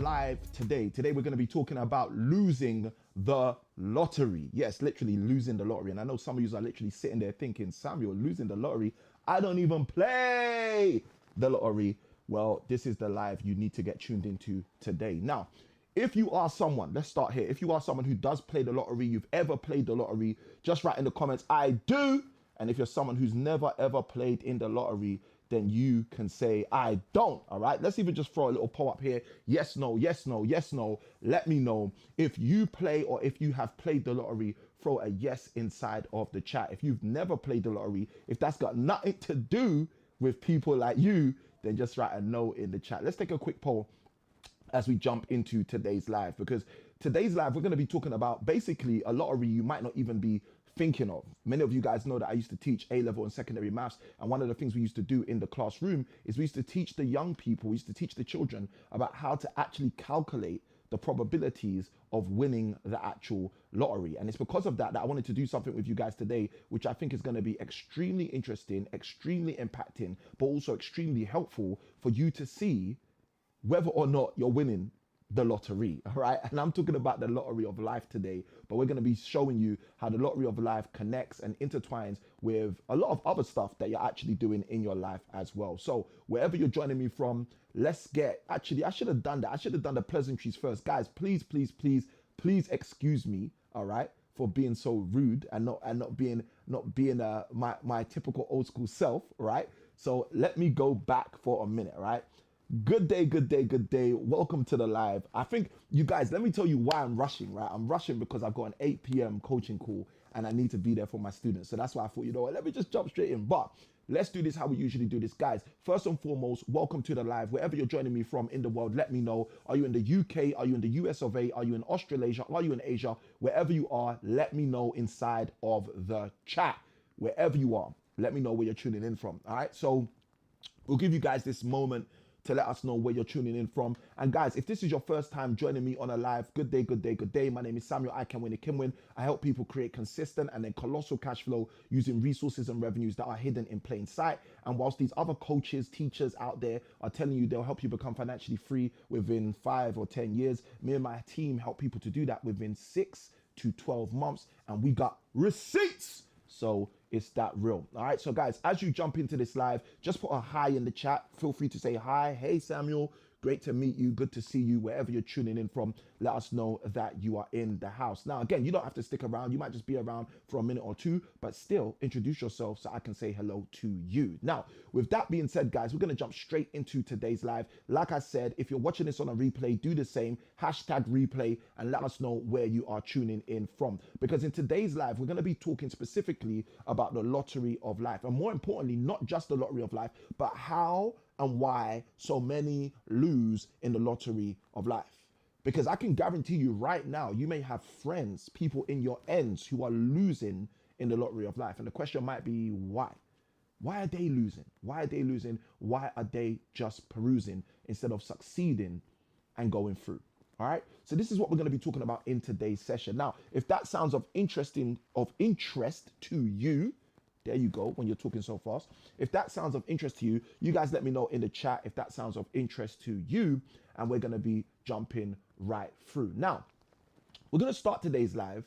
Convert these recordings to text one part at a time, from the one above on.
live today. Today we're going to be talking about losing the lottery. Yes, literally losing the lottery. And I know some of you are literally sitting there thinking, Samuel, losing the lottery? I don't even play the lottery. Well, this is the live you need to get tuned into today. Now, if you are someone, let's start here. If you are someone who does play the lottery, you've ever played the lottery, just write in the comments, I do. And if you're someone who's never ever played in the lottery, then you can say, I don't. All right. Let's even just throw a little poll up here. Yes, no, yes, no, yes, no. Let me know if you play or if you have played the lottery. Throw a yes inside of the chat. If you've never played the lottery, if that's got nothing to do with people like you, then just write a no in the chat. Let's take a quick poll as we jump into today's live, because today's live we're going to be talking about basically a lottery you might not even be thinking of. Many of you guys know that I used to teach A-level and secondary maths, and one of the things we used to do in the classroom is we used to teach the young people, we used to teach the children about how to actually calculate the probabilities of winning the actual lottery. And it's because of that that I wanted to do something with you guys today, which I think is going to be extremely interesting, extremely impacting, but also extremely helpful for you to see whether or not you're winning the lottery. All right. And I'm talking about the lottery of life today, but we're going to be showing you how the lottery of life connects and intertwines with a lot of other stuff that you're actually doing in your life as well. So wherever you're joining me from, let's get, actually, I should have done that. I should have done the pleasantries first. Guys, please, please, please, please excuse me. All right. For being so rude and not being my typical old school self. Right. So let me go back for a minute. Right. Good day, good day, good day. Welcome to the live. I think you guys, let me tell you why I'm rushing, right? I'm rushing because I've got an 8 p.m. coaching call and I need to be there for my students. So that's why I thought, you know what, let me just jump straight in. But let's do this how we usually do this. Guys, first and foremost, welcome to the live. Wherever you're joining me from in the world, let me know. Are you in the UK? Are you in the US of A? Are you in Australasia? Are you in Asia? Wherever you are, let me know inside of the chat. Wherever you are, let me know where you're tuning in from. All right. So we'll give you guys this moment to let us know where you're tuning in from. And guys, if this is your first time joining me on a live, good day, good day, good day. My name is Samuel. I can win, it can win. I help people create consistent and then colossal cash flow using resources and revenues that are hidden in plain sight. And whilst these other coaches, teachers out there are telling you they'll help you become financially free within 5 or 10 years, me and my team help people to do that within 6 to 12 months. And we got receipts. So it's that real. All right. So guys, as you jump into this live, just put a hi in the chat. Feel free to say hi. Hey, Samuel. Great to meet you. Good to see you. Wherever you're tuning in from, let us know that you are in the house. Now, again, you don't have to stick around. You might just be around for a minute or two, but still introduce yourself so I can say hello to you. Now, with that being said, guys, we're going to jump straight into today's live. Like I said, if you're watching this on a replay, do the same. Hashtag replay and let us know where you are tuning in from. Because in today's live, we're going to be talking specifically about the lottery of life. And more importantly, not just the lottery of life, but how and why so many lose in the lottery of life. Because I can guarantee you right now, you may have friends, people in your ends who are losing in the lottery of life. And the question might be, why? Why are they losing? Why are they losing? Why are they just perusing instead of succeeding and going through? All right. So this is what we're going to be talking about in today's session. Now, if that sounds of interest to you, there you go, when you're talking so fast. If that sounds of interest to you, you guys let me know in the chat if that sounds of interest to you, and we're going to be jumping right through. Now, we're going to start today's live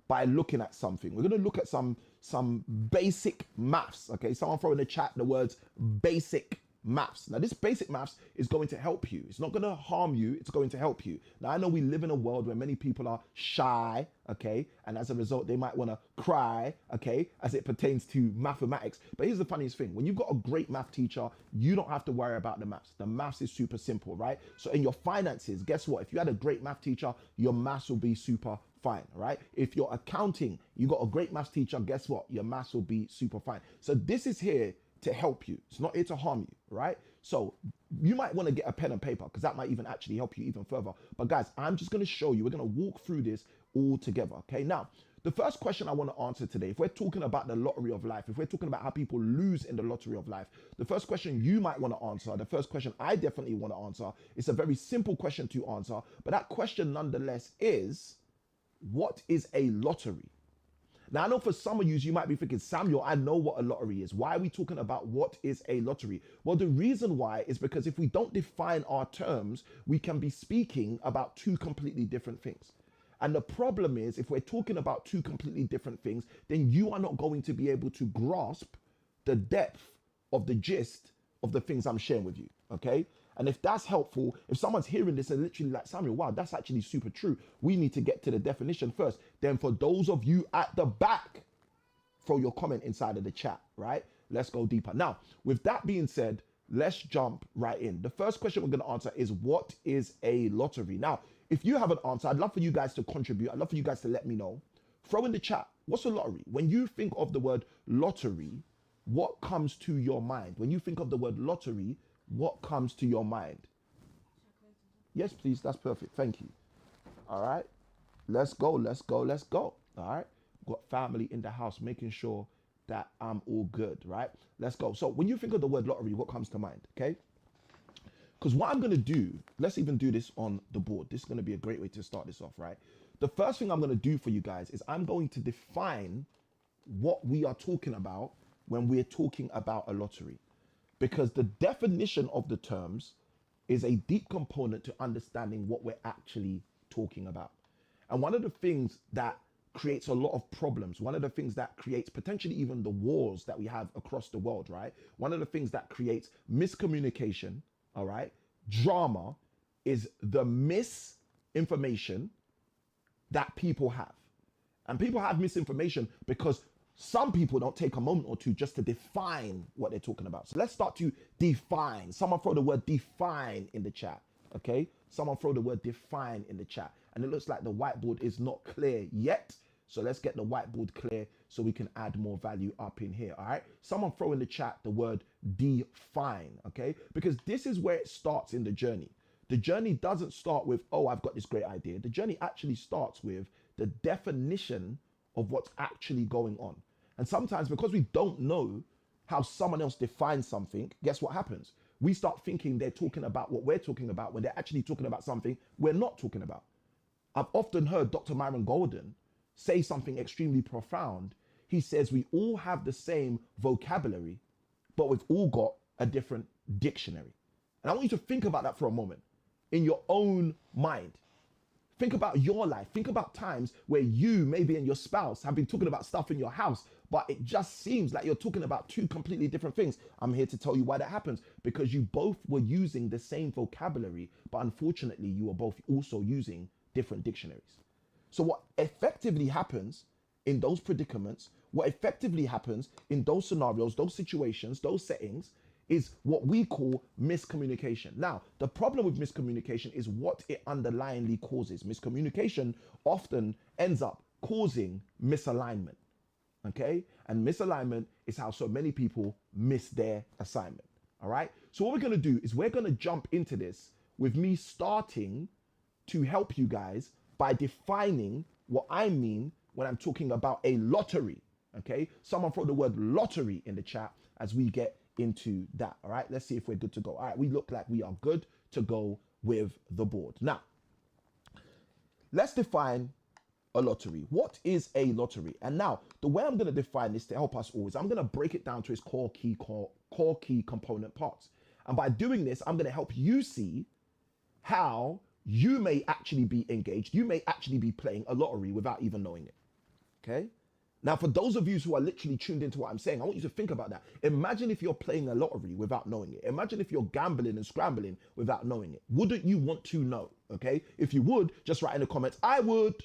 by looking at something. We're going to look at some basic maths, okay? Someone throw in the chat the words basic maths. Now, this basic maths is going to help you. It's not going to harm you. It's going to help you. Now, I know we live in a world where many people are shy, okay? And as a result, they might want to cry, okay, as it pertains to mathematics. But here's the funniest thing. When you've got a great math teacher, you don't have to worry about the maths. The maths is super simple, right? So in your finances, guess what? If you had a great math teacher, your maths will be super fine, right? If you're accounting, you got a great maths teacher, guess what? Your maths will be super fine. So this is here to help you. It's not here to harm you, right? So you might want to get a pen and paper because that might even actually help you even further. But guys, I'm just going to show you, we're going to walk through this all together, okay? Now, the first question I want to answer today, if we're talking about the lottery of life, if we're talking about how people lose in the lottery of life, the first question you might want to answer, the first question I definitely want to answer, it's a very simple question to answer, but that question nonetheless is, what is a lottery? Now, I know for some of you might be thinking, Samuel, I know what a lottery is. Why are we talking about what is a lottery? Well, the reason why is because if we don't define our terms, we can be speaking about two completely different things. And the problem is, if we're talking about two completely different things, then you are not going to be able to grasp the depth of the gist of the things I'm sharing with you, okay? And if that's helpful, if someone's hearing this and literally like, Samuel, wow, that's actually super true. We need to get to the definition first. Then for those of you at the back, throw your comment inside of the chat, right? Let's go deeper. Now, with that being said, let's jump right in. The first question we're going to answer is, what is a lottery? Now, if you have an answer, I'd love for you guys to contribute. I'd love for you guys to let me know. Throw in the chat, what's a lottery? When you think of the word lottery, what comes to your mind? When you think of the word lottery, what comes to your mind? Yes, please. That's perfect. Thank you. All right. Let's go. Let's go. Let's go. All right. Got family in the house, making sure that I'm all good. Right. Let's go. So when you think of the word lottery, what comes to mind? Okay. Because what I'm going to do, let's even do this on the board. This is going to be a great way to start this off, right? The first thing I'm going to do for you guys is I'm going to define what we are talking about when we're talking about a lottery. Because the definition of the terms is a deep component to understanding what we're actually talking about. And one of the things that creates a lot of problems, one of the things that creates potentially even the wars that we have across the world, right? One of the things that creates miscommunication, all right, drama, is the misinformation that people have. And people have misinformation because some people don't take a moment or two just to define what they're talking about. So let's start to define. Someone throw the word define in the chat, okay? Someone throw the word define in the chat. And it looks like the whiteboard is not clear yet. So let's get the whiteboard clear so we can add more value up in here, all right? Someone throw in the chat the word define, okay? Because this is where it starts in the journey. The journey doesn't start with, oh, I've got this great idea. The journey actually starts with the definition of what's actually going on. And sometimes because we don't know how someone else defines something, guess what happens? We start thinking they're talking about what we're talking about when they're actually talking about something we're not talking about. I've often heard Dr. Myron Golden say something extremely profound. He says we all have the same vocabulary, but we've all got a different dictionary. And I want you to think about that for a moment in your own mind. Think about your life. Think about times where you, maybe and your spouse, have been talking about stuff in your house, but it just seems like you're talking about two completely different things. I'm here to tell you why that happens. Because you both were using the same vocabulary, but unfortunately, you were both also using different dictionaries. So what effectively happens in those predicaments, what effectively happens in those scenarios, those situations, those settings, is what we call miscommunication. Now, the problem with miscommunication is what it underlyingly causes. Miscommunication often ends up causing misalignment, okay? And misalignment is how so many people miss their assignment, all right? So what we're gonna do is we're gonna jump into this with me starting to help you guys by defining what I mean when I'm talking about a lottery, okay? Someone throw the word lottery in the chat as we get into that, all right? Let's see if we're good to go. All right, we look like we are good to go with the board. Now, let's define a lottery. What is a lottery? And now, the way I'm going to define this to help us all is I'm going to break it down to its core key component parts. And by doing this, I'm going to help you see how you may actually be engaged. You may actually be playing a lottery without even knowing it, okay? Now, for those of you who are literally tuned into what I'm saying, I want you to think about that. Imagine if you're playing a lottery without knowing it. Imagine if you're gambling and scrambling without knowing it. Wouldn't you want to know, okay? If you would, just write in the comments, I would,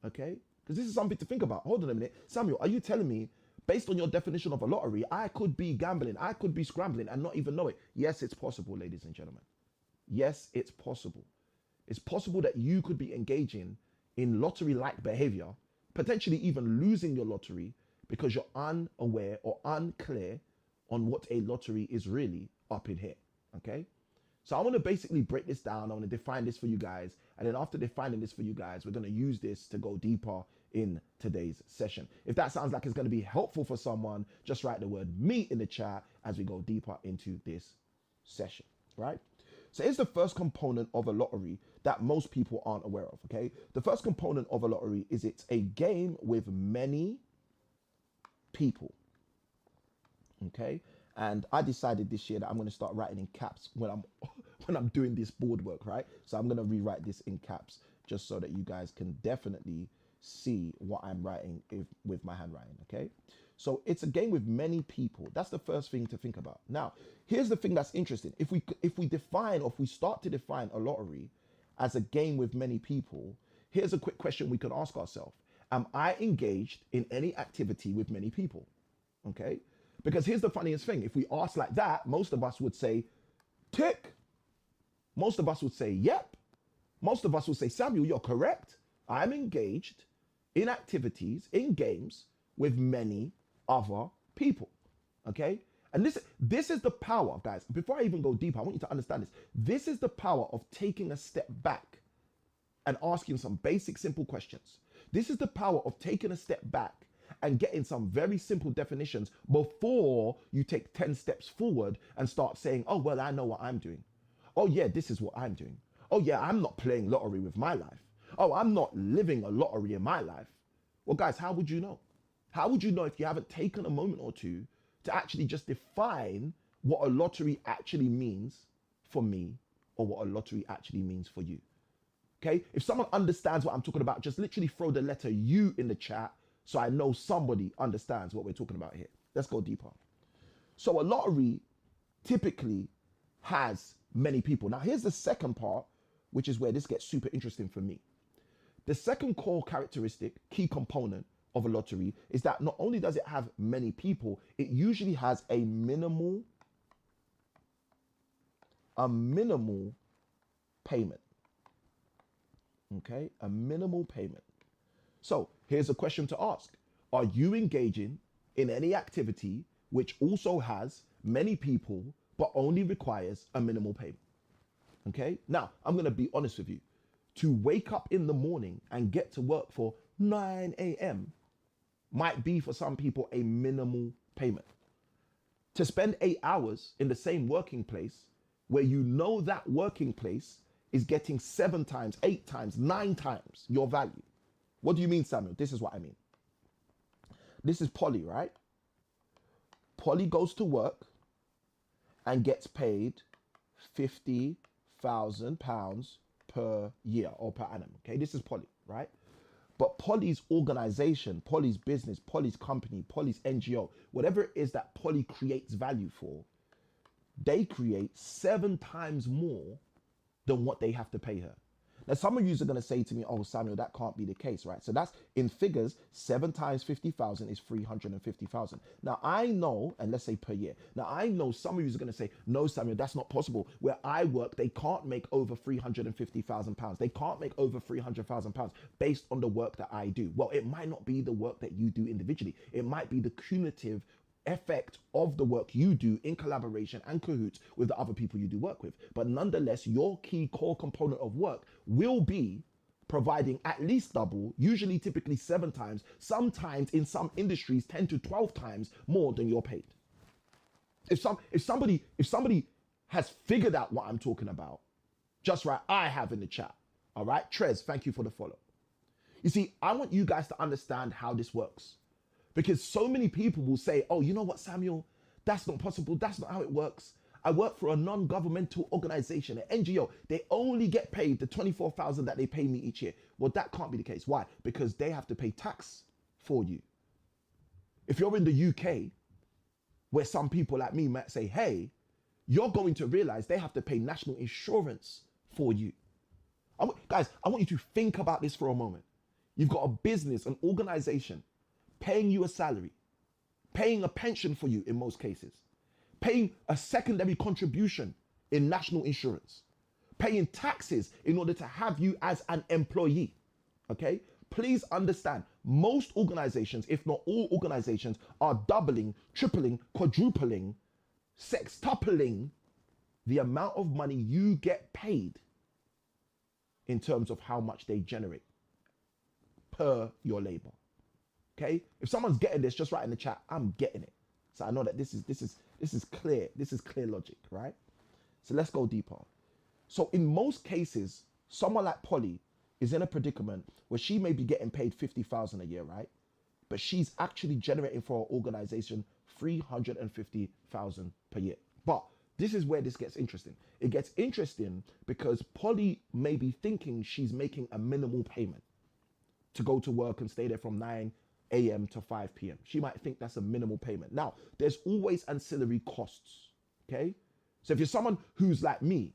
okay? Because this is something to think about. Hold on a minute. Samuel, are you telling me, based on your definition of a lottery, I could be gambling, I could be scrambling and not even know it? Yes, it's possible, ladies and gentlemen. Yes, it's possible. It's possible that you could be engaging in lottery-like behavior, potentially even losing your lottery because you're unaware or unclear on what a lottery is really up in here, okay? So I want to basically break this down. I want to define this for you guys. And then after defining this for you guys, we're going to use this to go deeper in today's session. If that sounds like it's going to be helpful for someone, just write the word me in the chat as we go deeper into this session, right? So here's the first component of a lottery that most people aren't aware of, okay? The first component of a lottery is it's a game with many people. Okay, and I decided this year that I'm going to start writing in caps when I'm when I'm doing this board work, right? So I'm going to rewrite this in caps just so that you guys can definitely see what I'm writing with my handwriting. Okay, so it's a game with many people. That's the first thing to think about. Now, here's the thing that's interesting. If we define, or if we start to define a lottery as a game with many people, here's a quick question we can ask ourselves: am I engaged in any activity with many people? Okay, because here's the funniest thing: if we ask like that, most of us would say tick. Most of us would say yep. Most of us would say, Samuel, you're correct. I'm engaged in activities, in games with many other people. Okay? And this is the power, guys. Before I even go deeper, I want you to understand this. This is the power of taking a step back and asking some basic, simple questions. This is the power of taking a step back and getting some very simple definitions before you take 10 steps forward and start saying, oh, well, I know what I'm doing. Oh, yeah, this is what I'm doing. Oh, yeah, I'm not playing lottery with my life. Oh, I'm not living a lottery in my life. Well, guys, how would you know? How would you know if you haven't taken a moment or two to actually just define what a lottery actually means for me, or what a lottery actually means for you? Okay, if someone understands what I'm talking about, just literally throw the letter U in the chat so I know somebody understands what we're talking about here. Let's go deeper. So a lottery typically has many people. Now here's the second part, which is where this gets super interesting for me. The second core characteristic, key component of a lottery, is that not only does it have many people, it usually has a minimal payment. Okay, a minimal payment. So here's a question to ask. Are you engaging in any activity which also has many people but only requires a minimal payment? Okay, now I'm going to be honest with you. To wake up in the morning and get to work for 9 a.m. might be for some people a minimal payment. To spend 8 hours in the same working place where you know that working place is getting 7 times, 8 times, 9 times your value. What do you mean, Samuel? This is what I mean. This is Polly, right? Polly goes to work and gets paid £50,000 per year or per annum. Okay, this is Polly, right? But Polly's organization, Polly's business, Polly's company, Polly's NGO, whatever it is that Polly creates value for, they create 7 times more than what they have to pay her. Now, some of you are going to say to me, oh, Samuel, that can't be the case, right? So that's in figures, 7 times 50,000 is 350,000. Now, I know, and let's say per year. Now, I know some of you are going to say, no, Samuel, that's not possible. Where I work, they can't make over £350,000. They can't make over £300,000 based on the work that I do. Well, it might not be the work that you do individually. It might be the cumulative effect of the work you do in collaboration and cahoots with the other people you do work with. But nonetheless, your key core component of work will be providing at least double, usually typically 7 times, sometimes in some industries 10 to 12 times more than you're paid. If somebody has figured out what I'm talking about, just write I have in the chat. All right, Trez, thank you for the follow. You see, I want you guys to understand how this works. Because so many people will say, oh, you know what, Samuel? That's not possible. That's not how it works. I work for a non-governmental organization, an NGO. They only get paid the 24,000 that they pay me each year. Well, that can't be the case. Why? Because they have to pay tax for you. If you're in the UK, where some people like me might say, hey, you're going to realize they have to pay national insurance for you. Guys, I want you to think about this for a moment. You've got a business, an organization, paying you a salary, paying a pension for you in most cases, paying a secondary contribution in national insurance, paying taxes in order to have you as an employee, okay? Please understand, most organizations, if not all organizations, are doubling, tripling, quadrupling, sextupling the amount of money you get paid in terms of how much they generate per your labor. Okay, if someone's getting this, just write in the chat, I'm getting it. So I know that this is clear. This is clear logic, right? So let's go deeper. So in most cases, someone like Polly is in a predicament where she may be getting paid 50,000 a year, right? but she's actually generating for her organization 350,000 per year. But this is where this gets interesting. It gets interesting because Polly may be thinking she's making a minimal payment to go to work and stay there from 9 a.m. to 5 p.m. She might think that's a minimal payment. Now, there's always ancillary costs, okay? So if you're someone who's like me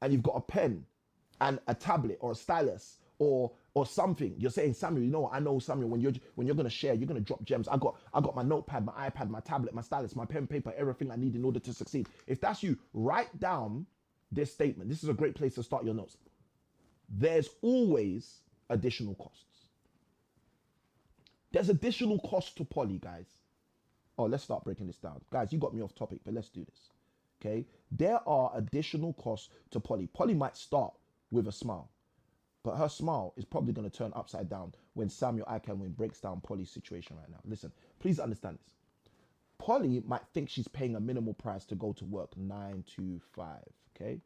and you've got a pen and a tablet or a stylus or something, you're saying, Samuel, you know what? I know, Samuel, when you're gonna share, you're gonna drop gems. I got my notepad, my iPad, my tablet, my stylus, my pen, paper, everything I need in order to succeed. If that's you, write down this statement. This is a great place to start your notes. There's always additional costs. There's additional cost to Polly, guys. Oh, let's start breaking this down. Guys, you got me off topic, but let's do this. Okay? There are additional costs to Polly. Polly might start with a smile, but her smile is probably going to turn upside down when Samuel Ikanwin breaks down Polly's situation right now. Listen, please understand this. Polly might think she's paying a minimal price to go to work 9 to 5, okay?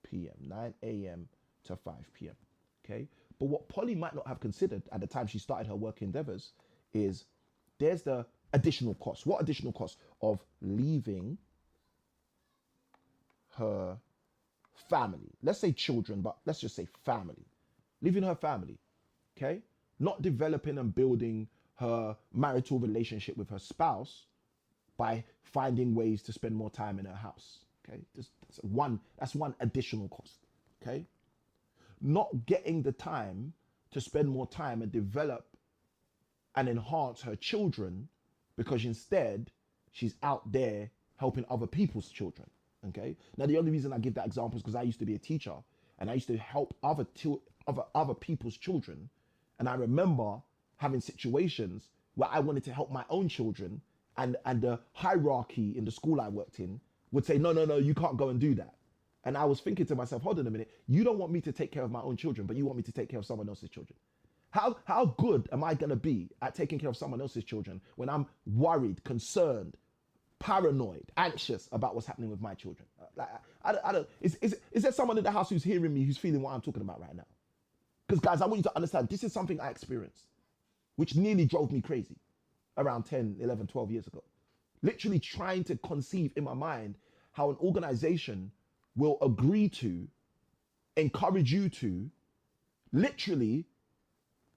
p.m., 9 a.m. to 5 p.m., okay? But what Polly might not have considered at the time she started her work endeavors is there's the additional cost. What additional cost of leaving her family? Let's say children, but let's just say family. Leaving her family, okay? Not developing and building her marital relationship with her spouse by finding ways to spend more time in her house, okay? That's one additional cost, okay? Not getting the time to spend more time and develop and enhance her children because instead she's out there helping other people's children, okay? Now, the only reason I give that example is because I used to be a teacher and I used to help other people's children. And I remember having situations where I wanted to help my own children and the hierarchy in the school I worked in would say, no, you can't go and do that. And I was thinking to myself, hold on a minute, you don't want me to take care of my own children, but you want me to take care of someone else's children. How good am I gonna be at taking care of someone else's children when I'm worried, concerned, paranoid, anxious about what's happening with my children? Like, I don't. Is there someone in the house who's hearing me, who's feeling what I'm talking about right now? Because guys, I want you to understand, this is something I experienced, which nearly drove me crazy around 10, 11, 12 years ago. Literally trying to conceive in my mind how an organization will agree to, encourage you to, literally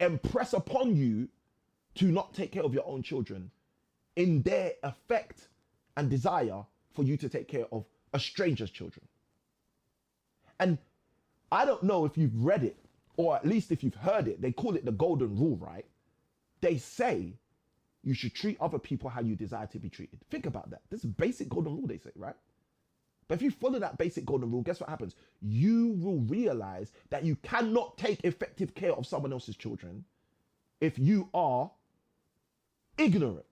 impress upon you to not take care of your own children in their effect and desire for you to take care of a stranger's children. And I don't know if you've read it, or at least if you've heard it, they call it the golden rule, right? They say you should treat other people how you desire to be treated. Think about that. This is basic golden rule, they say, right? But if you follow that basic golden rule, guess what happens? You will realize that you cannot take effective care of someone else's children if you are ignorant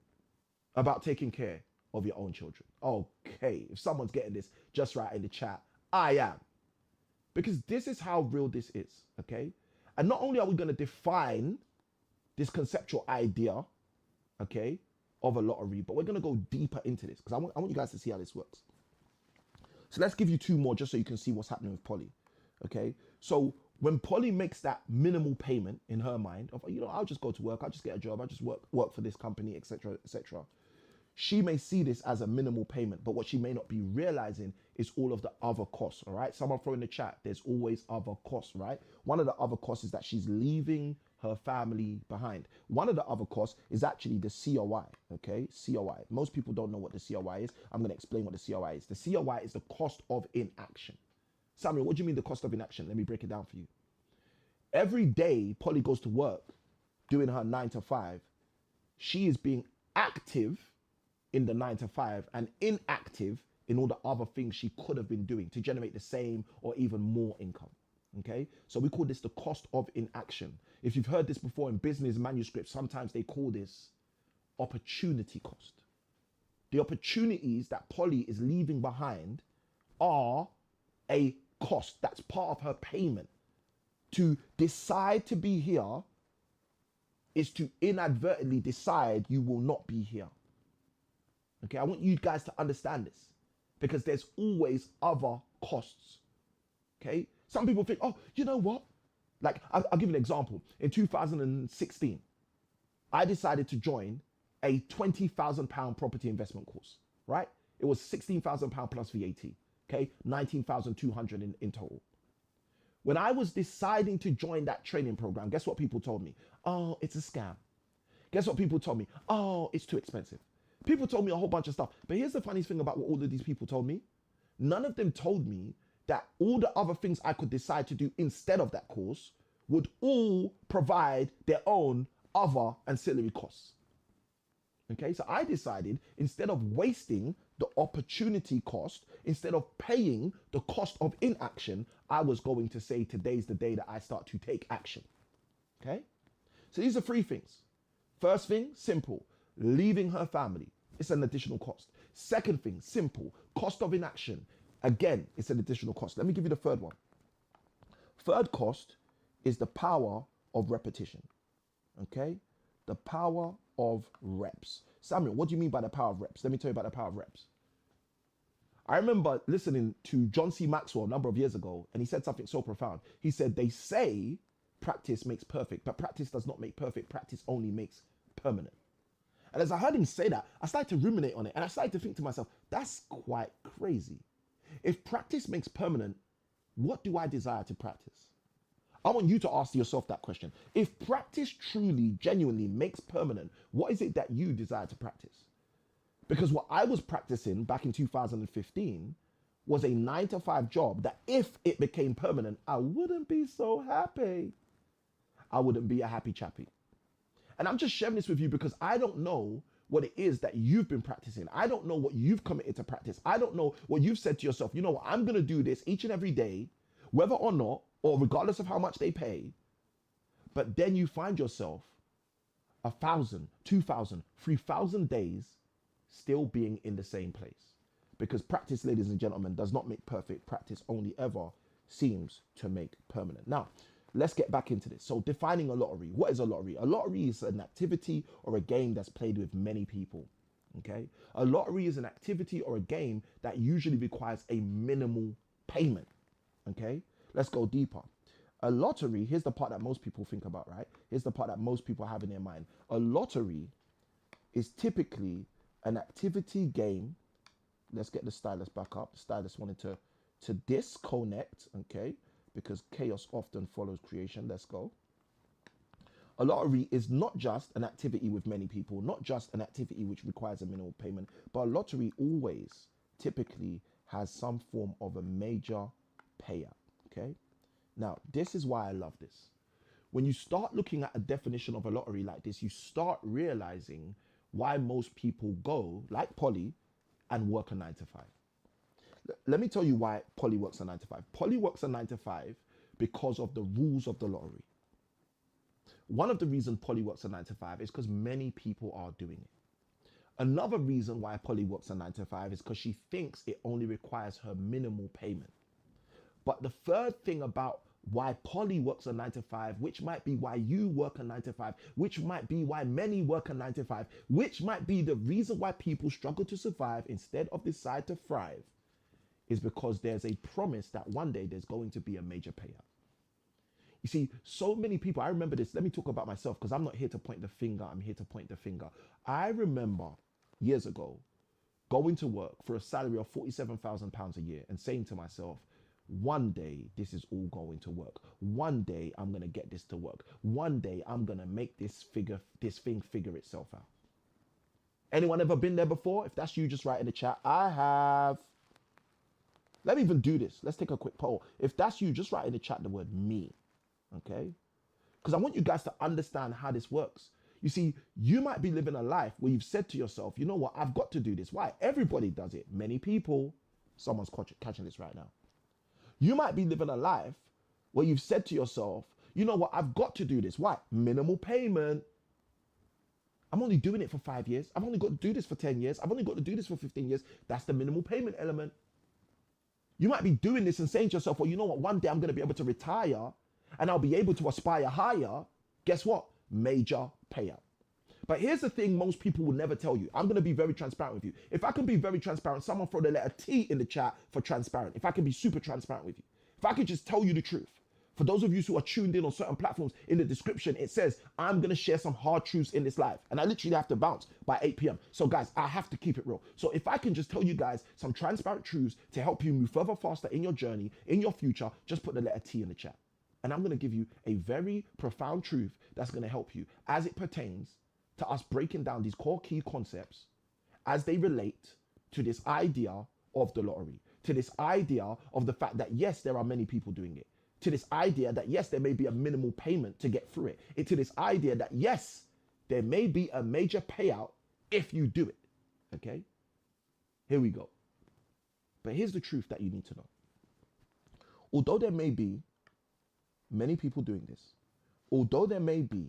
about taking care of your own children. Okay, if someone's getting this, just write in the chat, I am. Because this is how real this is, okay? And not only are we going to define this conceptual idea, okay, of a lottery, but we're going to go deeper into this because I want you guys to see how this works. So let's give you two more just so you can see what's happening with Polly, okay? So when Polly makes that minimal payment in her mind of, you know, I'll just go to work, I'll just get a job, I'll just work for this company, etc., etc., she may see this as a minimal payment, but what she may not be realizing is all of the other costs, all right? Someone throw in the chat, there's always other costs, right? One of the other costs is that she's leaving her family behind. One of the other costs is actually the COI, okay? COI. Most people don't know what the COI is. I'm going to explain what the COI is. The COI is the cost of inaction. Samuel, what do you mean the cost of inaction? Let me break it down for you. Every day Polly goes to work doing her 9 to 5, she is being active in the 9 to 5 and inactive in all the other things she could have been doing to generate the same or even more income. Okay, so we call this the cost of inaction. If you've heard this before in business manuscripts, sometimes they call this opportunity cost. The opportunities that Polly is leaving behind are a cost. That's part of her payment. To decide to be here is to inadvertently decide you will not be here. Okay, I want you guys to understand this because there's always other costs. Okay, some people think, oh, you know what? Like, I'll give you an example. In 2016, I decided to join a £20,000 property investment course, right? It was £16,000 plus VAT, okay? 19,200 in total. When I was deciding to join that training program, guess what people told me? Oh, it's a scam. Guess what people told me? Oh, it's too expensive. People told me a whole bunch of stuff. But here's the funniest thing about what all of these people told me. None of them told me that all the other things I could decide to do instead of that course would all provide their own other ancillary costs. Okay, so I decided instead of wasting the opportunity cost, instead of paying the cost of inaction, I was going to say today's the day that I start to take action. Okay, so these are three things. First thing, simple, leaving her family. It's an additional cost. Second thing, simple, cost of inaction. Again, it's an additional cost. Let me give you the third one. Third cost is the power of repetition. Okay, the power of reps. Samuel, what do you mean by the power of reps? Let me tell you about the power of reps. I remember listening to John C. Maxwell a number of years ago, and he said something so profound. He said, they say practice makes perfect, but practice does not make perfect. Practice only makes permanent. And as I heard him say that, I started to ruminate on it, and I started to think to myself, that's quite crazy. If practice makes permanent, what do I desire to practice? I want you to ask yourself that question. If practice truly, genuinely makes permanent, what is it that you desire to practice? Because what I was practicing back in 2015 was a 9-to-5 job that if it became permanent, I wouldn't be so happy. I wouldn't be a happy chappy. And I'm just sharing this with you because I don't know what it is that you've been practicing. I don't know what you've committed to practice. I don't know what you've said to yourself. You know what? I'm going to do this each and every day, whether or not, or regardless of how much they pay. But then you find yourself 1,000, 2,000, 3,000 days still being in the same place. Because practice, ladies and gentlemen, does not make perfect. Practice only ever seems to make permanent. Now, let's get back into this. So defining a lottery. What is a lottery? A lottery is an activity or a game that's played with many people. Okay? A lottery is an activity or a game that usually requires a minimal payment. Okay? Let's go deeper. A lottery, here's the part that most people think about, right? Here's the part that most people have in their mind. A lottery is typically an activity game. Let's get the stylus back up. The stylus wanted to disconnect, okay? Because chaos often follows creation. Let's go. A lottery is not just an activity with many people, not just an activity which requires a minimal payment, but a lottery always typically has some form of a major payout. Okay, now this is why I love this. When you start looking at a definition of a lottery like this, you start realizing why most people go, like Polly, and work a 9-to-5. Let me tell you why Polly works a 9-to-5. Polly works a 9-to-5 because of the rules of the lottery. One of the reasons Polly works a 9-to-5 is because many people are doing it. Another reason why Polly works a 9-to-5 is because she thinks it only requires her minimal payment. But the third thing about why Polly works a 9-to-5, which might be why you work a 9-to-5, which might be why many work a 9-to-5, which might be the reason why people struggle to survive instead of decide to thrive, is because there's a promise that one day there's going to be a major payout. You see, so many people, I remember this, let me talk about myself because I'm not here to point the finger, I'm here to point the finger. I remember years ago going to work for a salary of £47,000 a year and saying to myself, one day this is all going to work. One day I'm going to get this to work. One day I'm going to make this thing figure itself out. Anyone ever been there before? If that's you, just write in the chat. I have. Let me even do this. Let's take a quick poll. If that's you, just write in the chat the word me. Okay? Because I want you guys to understand how this works. You see, you might be living a life where you've said to yourself, you know what, I've got to do this. Why? Everybody does it. Many people. Someone's catching this right now. You might be living a life where you've said to yourself, you know what, I've got to do this. Why? Minimal payment. I'm only doing it for 5 years. I've only got to do this for 10 years. I've only got to do this for 15 years. That's the minimal payment element. You might be doing this and saying to yourself, well, you know what, one day I'm going to be able to retire and I'll be able to aspire higher. Guess what? Major payout. But here's the thing most people will never tell you. I'm going to be very transparent with you. If I can be very transparent, someone throw the letter T in the chat for transparent. If I can be super transparent with you. If I could just tell you the truth. For those of you who are tuned in on certain platforms, in the description, it says, I'm going to share some hard truths in this live. And I literally have to bounce by 8 p.m. So guys, I have to keep it real. So if I can just tell you guys some transparent truths to help you move further, faster in your journey, in your future, just put the letter T in the chat. And I'm going to give you a very profound truth that's going to help you as it pertains to us breaking down these core key concepts as they relate to this idea of the lottery, to this idea of the fact that, yes, there are many people doing it, to this idea that, yes, there may be a minimal payment to get through it, to this idea that, yes, there may be a major payout if you do it. Okay? Here we go. But here's the truth that you need to know. Although there may be many people doing this, although there may be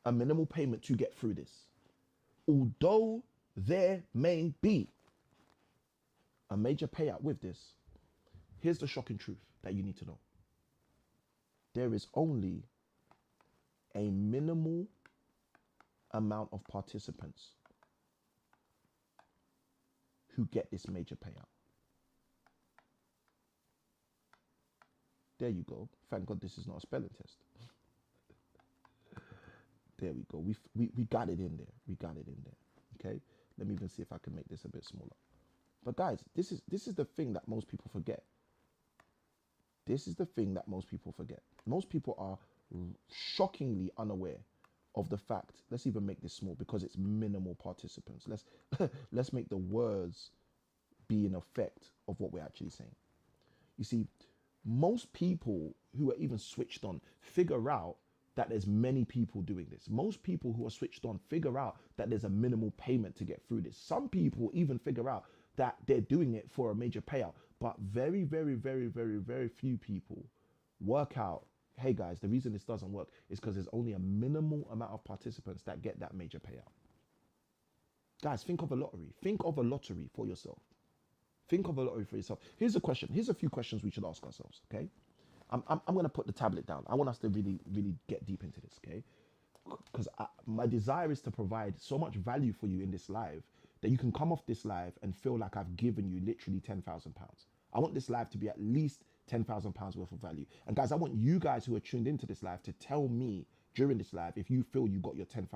a minimal payment to get through this, although there may be a major payout with this, here's the shocking truth that you need to know. There is only a minimal amount of participants who get this major payout. There you go. Thank God this is not a spelling test. There we go. We got it in there. We got it in there. Okay? Let me even see if I can make this a bit smaller. But guys, this is the thing that most people forget. This is the thing that most people forget. Most people are shockingly unaware of the fact, let's even make this small because it's minimal participants. Let's make the words be in effect of what we're actually saying. You see, most people who are even switched on figure out that there's many people doing this. Most people who are switched on figure out that there's a minimal payment to get through this. Some people even figure out that they're doing it for a major payout, but very, very, very, very, very few people work out, hey guys, the reason this doesn't work is because there's only a minimal amount of participants that get that major payout. Guys, think of a lottery. Think of a lottery for yourself. Think of a lottery for yourself. Here's a question. Here's a few questions we should ask ourselves, okay? I'm going to put the tablet down. I want us to really, really get deep into this, okay? Because my desire is to provide so much value for you in this live that you can come off this live and feel like I've given you literally £10,000. I want this live to be at least £10,000 worth of value. And guys, I want you guys who are tuned into this live to tell me during this live if you feel you got your £10,000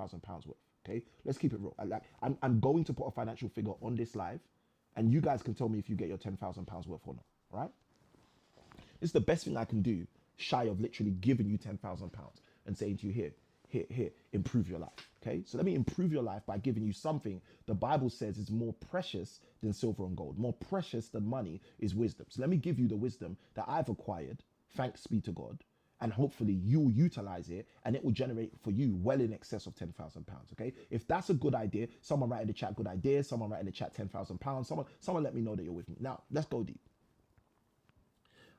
worth, okay? Let's keep it real. I'm going to put a financial figure on this live, and you guys can tell me if you get your £10,000 worth or not, all right? It's the best thing I can do, shy of literally giving you £10,000 and saying to you, here, improve your life, okay? So let me improve your life by giving you something the Bible says is more precious than silver and gold. More precious than money is wisdom. So let me give you the wisdom that I've acquired, thanks be to God, and hopefully you'll utilize it and it will generate for you well in excess of £10,000, okay? If that's a good idea, someone write in the chat good idea, someone write in the chat £10,000, someone let me know that you're with me. Now, let's go deep.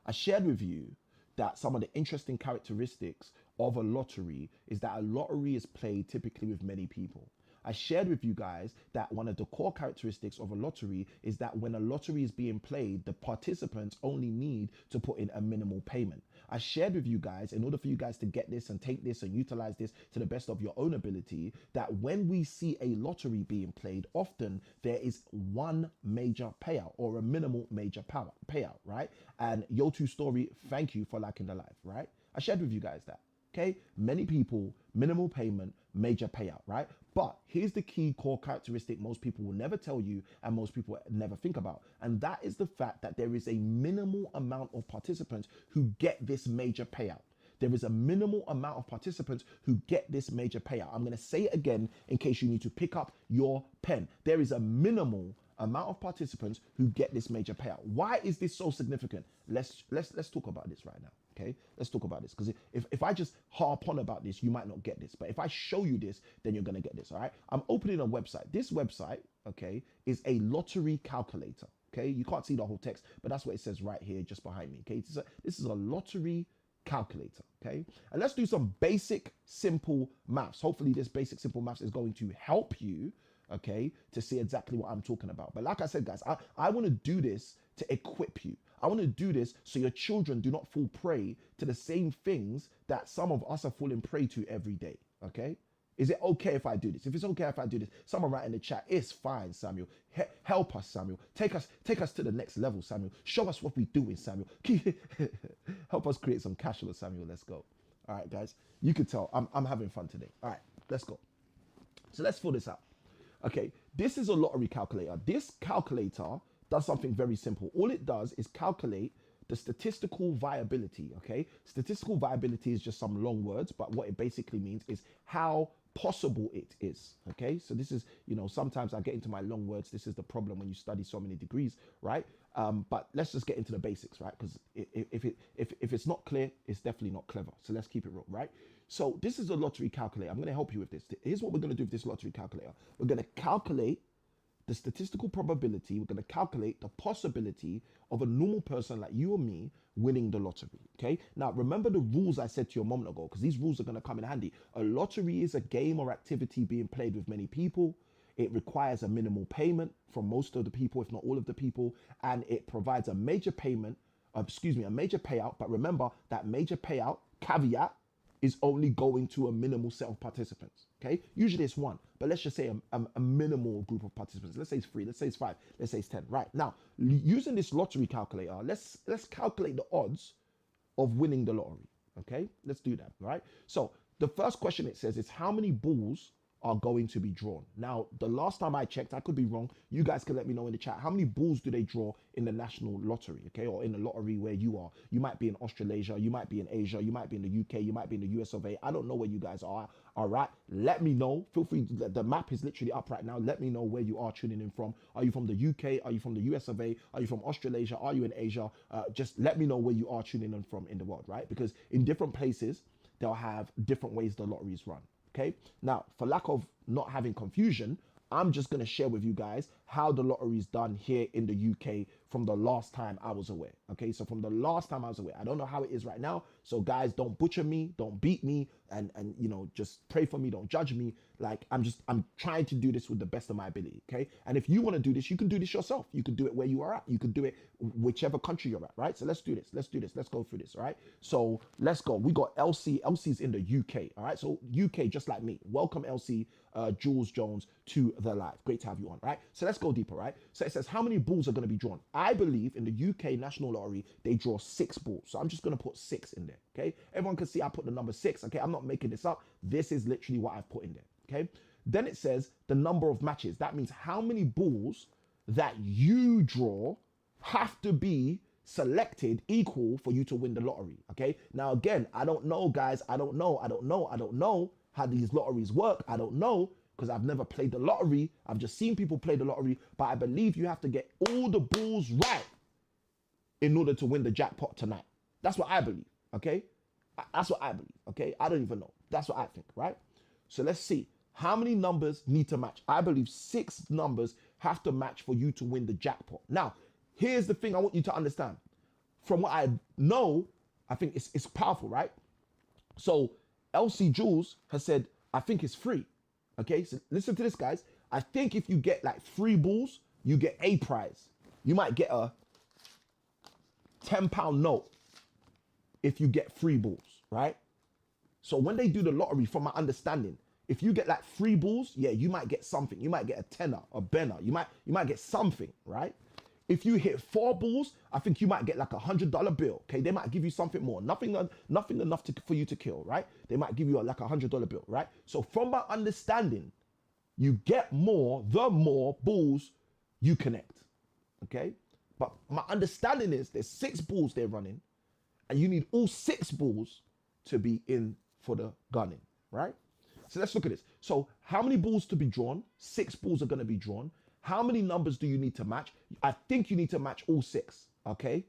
I shared with you that some of the interesting characteristics of a lottery is that a lottery is played typically with many people. I shared with you guys that one of the core characteristics of a lottery is that when a lottery is being played, the participants only need to put in a minimal payment. I shared with you guys, in order for you guys to get this and take this and utilize this to the best of your own ability, that when we see a lottery being played, often there is one major payout or a minimal major payout, right? And Yo2 Story, thank you for liking the live, right? I shared with you guys that. Okay, many people, minimal payment, major payout, right? But here's the key core characteristic most people will never tell you and most people never think about. And that is the fact that there is a minimal amount of participants who get this major payout. There is a minimal amount of participants who get this major payout. I'm going to say it again in case you need to pick up your pen. There is a minimal amount of participants who get this major payout. Why is this so significant? Let's talk about this right now. Okay, let's talk about this, because if I just harp on about this, you might not get this. But if I show you this, then you're gonna get this. All right, I'm opening a website. This website, okay, is a lottery calculator. Okay, you can't see the whole text, but that's what it says right here, just behind me. Okay, this is a lottery calculator. Okay, and let's do some basic, simple maths. Hopefully, this basic, simple maths is going to help you, okay, to see exactly what I'm talking about. But like I said, guys, I want to do this to equip you. I want to do this so your children do not fall prey to the same things that some of us are falling prey to every day, okay? Is it okay if I do this? If it's okay if I do this, someone write in the chat. It's fine, Samuel. Help us, Samuel. Take us to the next level, Samuel. Show us what we're doing, Samuel. Help us create some cash flow, Samuel. Let's go. All right, guys. You can tell I'm having fun today. All right, let's go. So let's fill this out. Okay, this is a lottery calculator. This calculator does something very simple. All it does is calculate the statistical viability. Okay, statistical viability is just some long words, but what it basically means is how possible it is. Okay, so this is, sometimes I get into my long words. This is the problem when you study so many degrees, right? But let's just get into the basics, right? Because if it's not clear, it's definitely not clever. So let's keep it real, right? So this is a lottery calculator. I'm going to help you with this. Here's what we're going to do with this lottery calculator. We're going to calculate the statistical probability. We're going to calculate the possibility of a normal person like you or me winning the lottery. Okay. Now, remember the rules I said to you a moment ago, because these rules are going to come in handy. A lottery is a game or activity being played with many people. It requires a minimal payment from most of the people, if not all of the people, and it provides a major major payout. But remember that major payout caveat is only going to a minimal set of participants. Okay, usually it's one, but let's just say a minimal group of participants. Let's say it's 3, let's say it's 5, let's say it's 10. Right now, using this lottery calculator, let's calculate the odds of winning the lottery. Okay, let's do that. Right. So the first question it says is how many balls are going to be drawn. Now, the last time I checked, I could be wrong. You guys can let me know in the chat. How many balls do they draw in the national lottery, okay? Or in the lottery where you are. You might be in Australasia, you might be in Asia, you might be in the UK, you might be in the US of A. I don't know where you guys are. All right, let me know. Feel free, the map is literally up right now. Let me know where you are tuning in from. Are you from the UK? Are you from the US of A? Are you from Australasia? Are you in Asia? Just let me know where you are tuning in from in the world, right? Because in different places, they'll have different ways the lotteries run. Okay, now for lack of not having confusion, I'm just going to share with you guys how the lottery is done here in the UK from the last time I was away. Okay, so from the last time I was away, I don't know how it is right now. So guys, don't butcher me, don't beat me, and just pray for me, don't judge me. Like I'm trying to do this with the best of my ability. Okay, and if you want to do this, you can do this yourself. You can do it where you are at. You can do it whichever country you're at. Right. So let's do this. Let's do this. Let's go through this. All right. So let's go. We got LC. LC's in the UK. All right. So UK, just like me. Welcome LC, Jules Jones to the live. Great to have you on. Right. So let's go deeper. Right. So it says how many balls are going to be drawn. I believe in the UK National Lottery they draw 6 balls. So I'm just going to put 6 in there. Okay. Everyone can see I put the number 6. Okay. I'm not making this up. This is literally what I've put in there. Okay. Then it says the number of matches. That means how many balls that you draw have to be selected equal for you to win the lottery. Okay. Now, again, I don't know, guys. I don't know how these lotteries work. I don't know because I've never played the lottery. I've just seen people play the lottery, but I believe you have to get all the balls right in order to win the jackpot tonight. That's what I believe. Okay. That's what I believe. Okay. I don't even know. That's what I think. Right. So let's see. How many numbers need to match? I believe 6 numbers have to match for you to win the jackpot. Now, here's the thing I want you to understand. From what I know, I think it's powerful, right? So LC Jules has said, I think it's free. Okay, so listen to this, guys. I think if you get like 3 balls, you get a prize. You might get a £10 note if you get 3 balls, right? So when they do the lottery, from my understanding, if you get like 3 balls, yeah, you might get something. You might get a tenner, a benner. You might get something, right? If you hit 4 balls, I think you might get like $100 bill. Okay, they might give you something more, nothing enough for you to kill, right? They might give you like $100 bill, right? So from my understanding, you get more the more balls you connect. Okay, but my understanding is there's 6 balls they're running, and you need all 6 balls to be in for the gunning, right? So let's look at this. So how many balls to be drawn? 6 balls are going to be drawn. How many numbers do you need to match? I think you need to match all 6. Okay.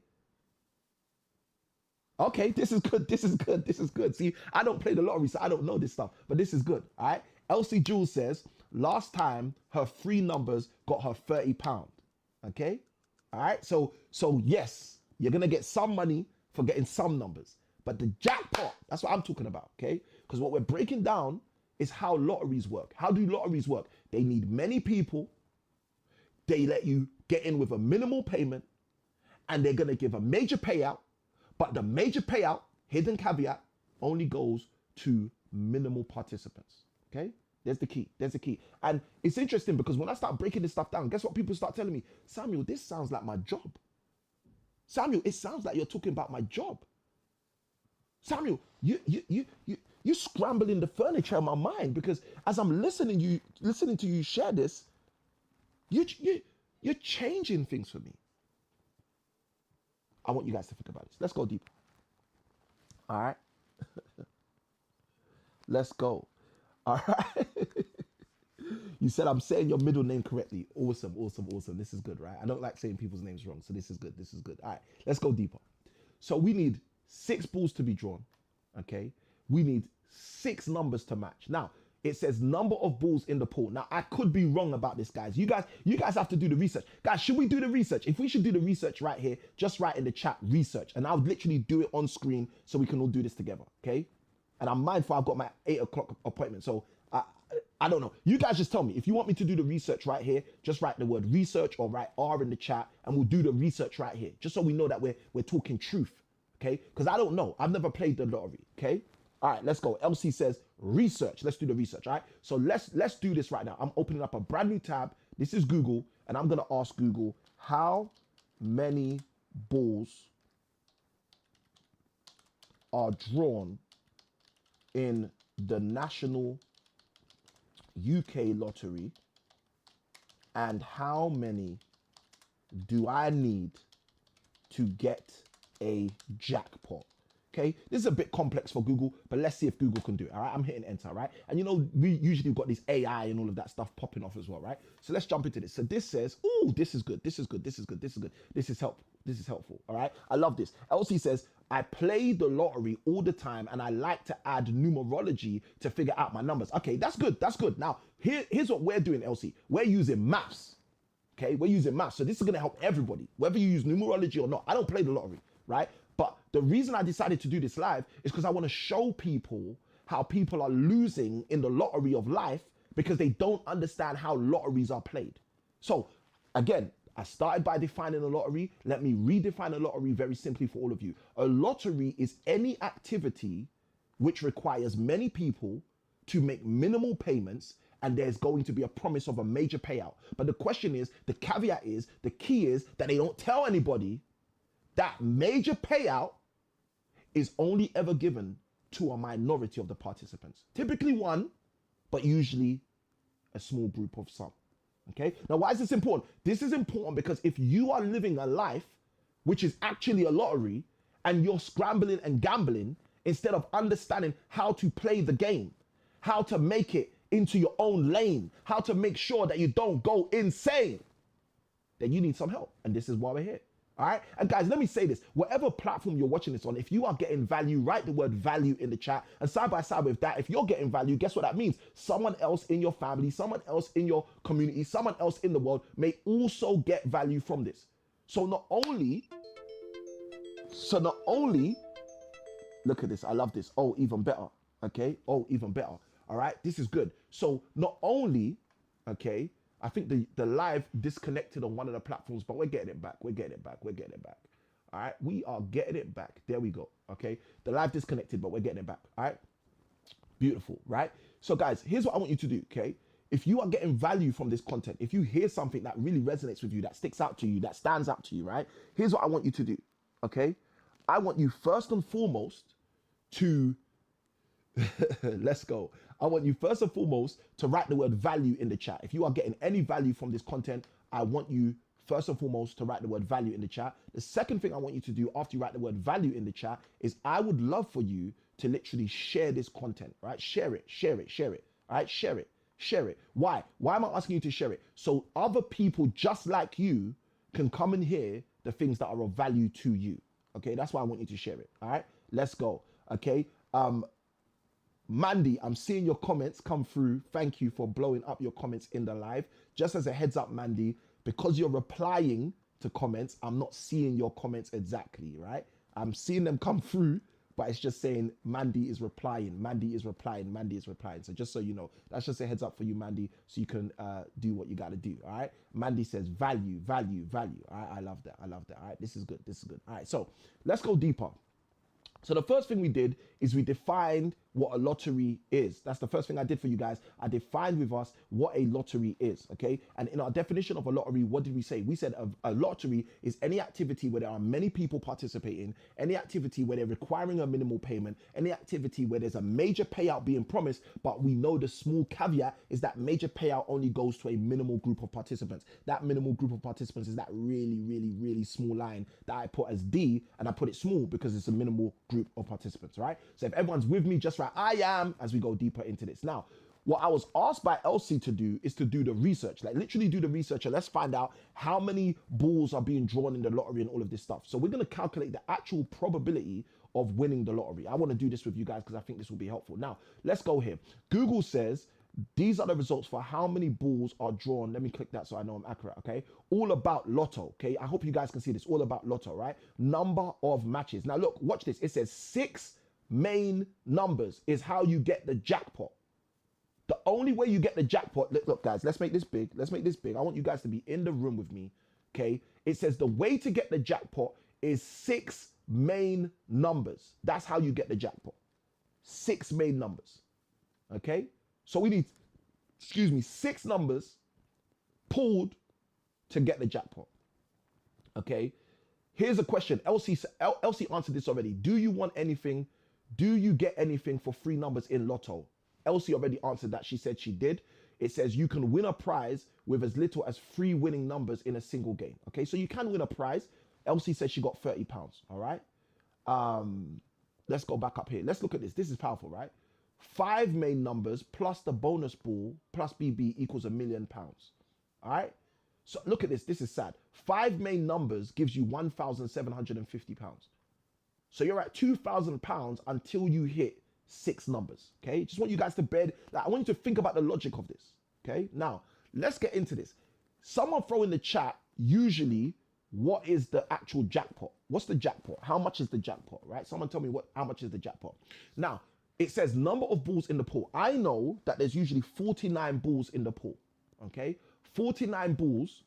Okay, this is good. This is good. This is good. See, I don't play the lottery, so I don't know this stuff, but this is good. All right. LC Jules says last time her 3 numbers got her £30. Okay. All right. So yes, you're going to get some money for getting some numbers, but the jackpot, that's what I'm talking about. Okay. Because what we're breaking down is how lotteries work. How do lotteries work? They need many people. They let you get in with a minimal payment, and they're going to give a major payout, but the major payout, hidden caveat, only goes to minimal participants. Okay? There's the key. There's the key. And it's interesting because when I start breaking this stuff down, guess what people start telling me? Samuel, this sounds like my job. Samuel, it sounds like you're talking about my job. Samuel, you're scrambling the furniture in my mind, because as I'm listening to you share this, you're changing things for me. I want you guys to think about this. Let's go deeper. All right. Let's go. All right. You said I'm saying your middle name correctly. Awesome, awesome, awesome. This is good, right? I don't like saying people's names wrong, so this is good. This is good. All right, let's go deeper. So we need 6 balls to be drawn, okay? We need 6 numbers to match. Now, it says number of balls in the pool. Now, I could be wrong about this, guys. You guys have to do the research. Guys, should we do the research? If we should do the research right here, just write in the chat research, and I'll literally do it on screen so we can all do this together, okay? And I'm mindful I've got my 8 o'clock appointment, so I don't know. You guys just tell me. If you want me to do the research right here, just write the word research or write R in the chat, and we'll do the research right here, just so we know that we're talking truth, okay? Because I don't know. I've never played the lottery, okay? All right, let's go. LC says research. Let's do the research, all right? So let's do this right now. I'm opening up a brand new tab. This is Google, and I'm going to ask Google, how many balls are drawn in the national UK lottery, and how many do I need to get a jackpot? Okay, this is a bit complex for Google, but let's see if Google can do it. All right, I'm hitting enter, right? And you know, we usually got this AI and all of that stuff popping off as well, right? So let's jump into this. So this says, oh, this is good, this is good, this is good, this is good, this is helpful, this is helpful. All right, I love this. LC says, I play the lottery all the time, and I like to add numerology to figure out my numbers. Okay, that's good, that's good. Now, here's what we're doing, LC. We're using maths, okay? We're using maths, so this is gonna help everybody, whether you use numerology or not. I don't play the lottery, right? But the reason I decided to do this live is because I want to show people how people are losing in the lottery of life because they don't understand how lotteries are played. So again, I started by defining a lottery. Let me redefine a lottery very simply for all of you. A lottery is any activity which requires many people to make minimal payments, and there's going to be a promise of a major payout. But the question is, the caveat is, the key is that they don't tell anybody that major payout is only ever given to a minority of the participants. Typically one, but usually a small group of some. Okay? Now, why is this important? This is important because if you are living a life which is actually a lottery, and you're scrambling and gambling instead of understanding how to play the game, how to make it into your own lane, how to make sure that you don't go insane, then you need some help. And this is why we're here. All right. And guys, let me say this. Whatever platform you're watching this on, if you are getting value, write the word value in the chat. And side by side with that, if you're getting value, guess what that means? Someone else in your family, someone else in your community, someone else in the world may also get value from this. So not only, look at this. I love this. Oh, even better. Okay. Oh, even better. All right. This is good. So not only, okay, I think the live disconnected on one of the platforms, but we're getting it back. We're getting it back. We're getting it back. All right. We are getting it back. There we go. Okay. The live disconnected, but we're getting it back. All right. Beautiful. Right. So guys, here's what I want you to do. Okay. If you are getting value from this content, if you hear something that really resonates with you, that sticks out to you, that stands out to you, right? Here's what I want you to do. Okay. I want you first and foremost to let's go. I want you first and foremost to write the word value in the chat. If you are getting any value from this content, I want you first and foremost to write the word value in the chat. The second thing I want you to do after you write the word value in the chat is I would love for you to literally share this content, right? Share it, share it, share it, all right? Share it, share it. Why? Why am I asking you to share it? So other people just like you can come and hear the things that are of value to you. Okay, that's why I want you to share it. All right, let's go. Okay, Mandy, I'm seeing your comments come through. Thank you for blowing up your comments in the live. Just as a heads up, Mandy, because you're replying to comments, I'm not seeing your comments exactly, right? I'm seeing them come through, but it's just saying Mandy is replying, Mandy is replying, Mandy is replying. So just so you know, that's just a heads up for you, Mandy, so you can do what you got to do, all right? Mandy says value, value, value. All right, I love that, I love that. All right, this is good, this is good. All right, so let's go deeper. So the first thing we did is we defined what a lottery is. That's the first thing I did for you guys. I defined with us what a lottery is, okay? And in our definition of a lottery, what did we say? We said a lottery is any activity where there are many people participating, any activity where they're requiring a minimal payment, any activity where there's a major payout being promised, but we know the small caveat is that major payout only goes to a minimal group of participants. That minimal group of participants is that really, really, really small line that I put as D, and I put it small because it's a minimal group of participants, right? So if everyone's with me, just right, I am, as we go deeper into this. Now, what I was asked by Elsie to do is to do the research, like literally do the research, and let's find out how many balls are being drawn in the lottery and all of this stuff. So we're going to calculate the actual probability of winning the lottery. I want to do this with you guys because I think this will be helpful. Now, let's go here. Google says these are the results for how many balls are drawn. Let me click that so I know I'm accurate, okay? All about lotto, okay? I hope you guys can see this. All about lotto, right? Number of matches. Now, look, watch this. It says 6 main numbers is how you get the jackpot. The only way you get the jackpot, look guys, let's make this big. Let's make this big. I want you guys to be in the room with me, okay? It says the way to get the jackpot is 6 main numbers. That's how you get the jackpot. 6 main numbers, okay? So we need, 6 numbers pulled to get the jackpot, okay? Here's a question. Elsie answered this already. Do you want anything? Do you get anything for 3 numbers in lotto? Elsie already answered that. She said she did. It says you can win a prize with as little as 3 winning numbers in a single game. Okay, so you can win a prize. Elsie said she got £30. All right. Let's go back up here. Let's look at this. This is powerful, right? 5 main numbers plus the bonus ball plus BB equals £1 million. All right. So look at this. This is sad. 5 main numbers gives you £1,750. So you're at £2,000 until you hit 6 numbers, okay? Just want you guys to bed. Like, I want you to think about the logic of this, okay? Now, let's get into this. Someone throw in the chat, usually, what is the actual jackpot? What's the jackpot? How much is the jackpot, right? Someone tell me how much is the jackpot. Now, it says number of balls in the pool. I know that there's usually 49 balls in the pool, okay? 49 balls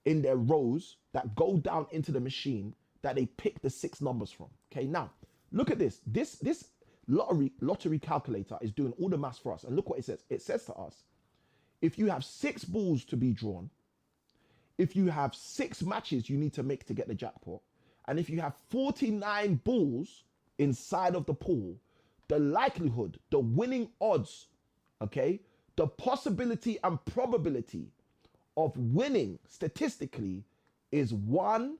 in their rows that go down into the machine that they pick the 6 numbers from, okay? Now, look at this. This lottery calculator is doing all the maths for us. And look what it says. It says to us, if you have 6 balls to be drawn, if you have 6 matches you need to make to get the jackpot, and if you have 49 balls inside of the pool, the likelihood, the winning odds, okay, the possibility and probability of winning statistically is 1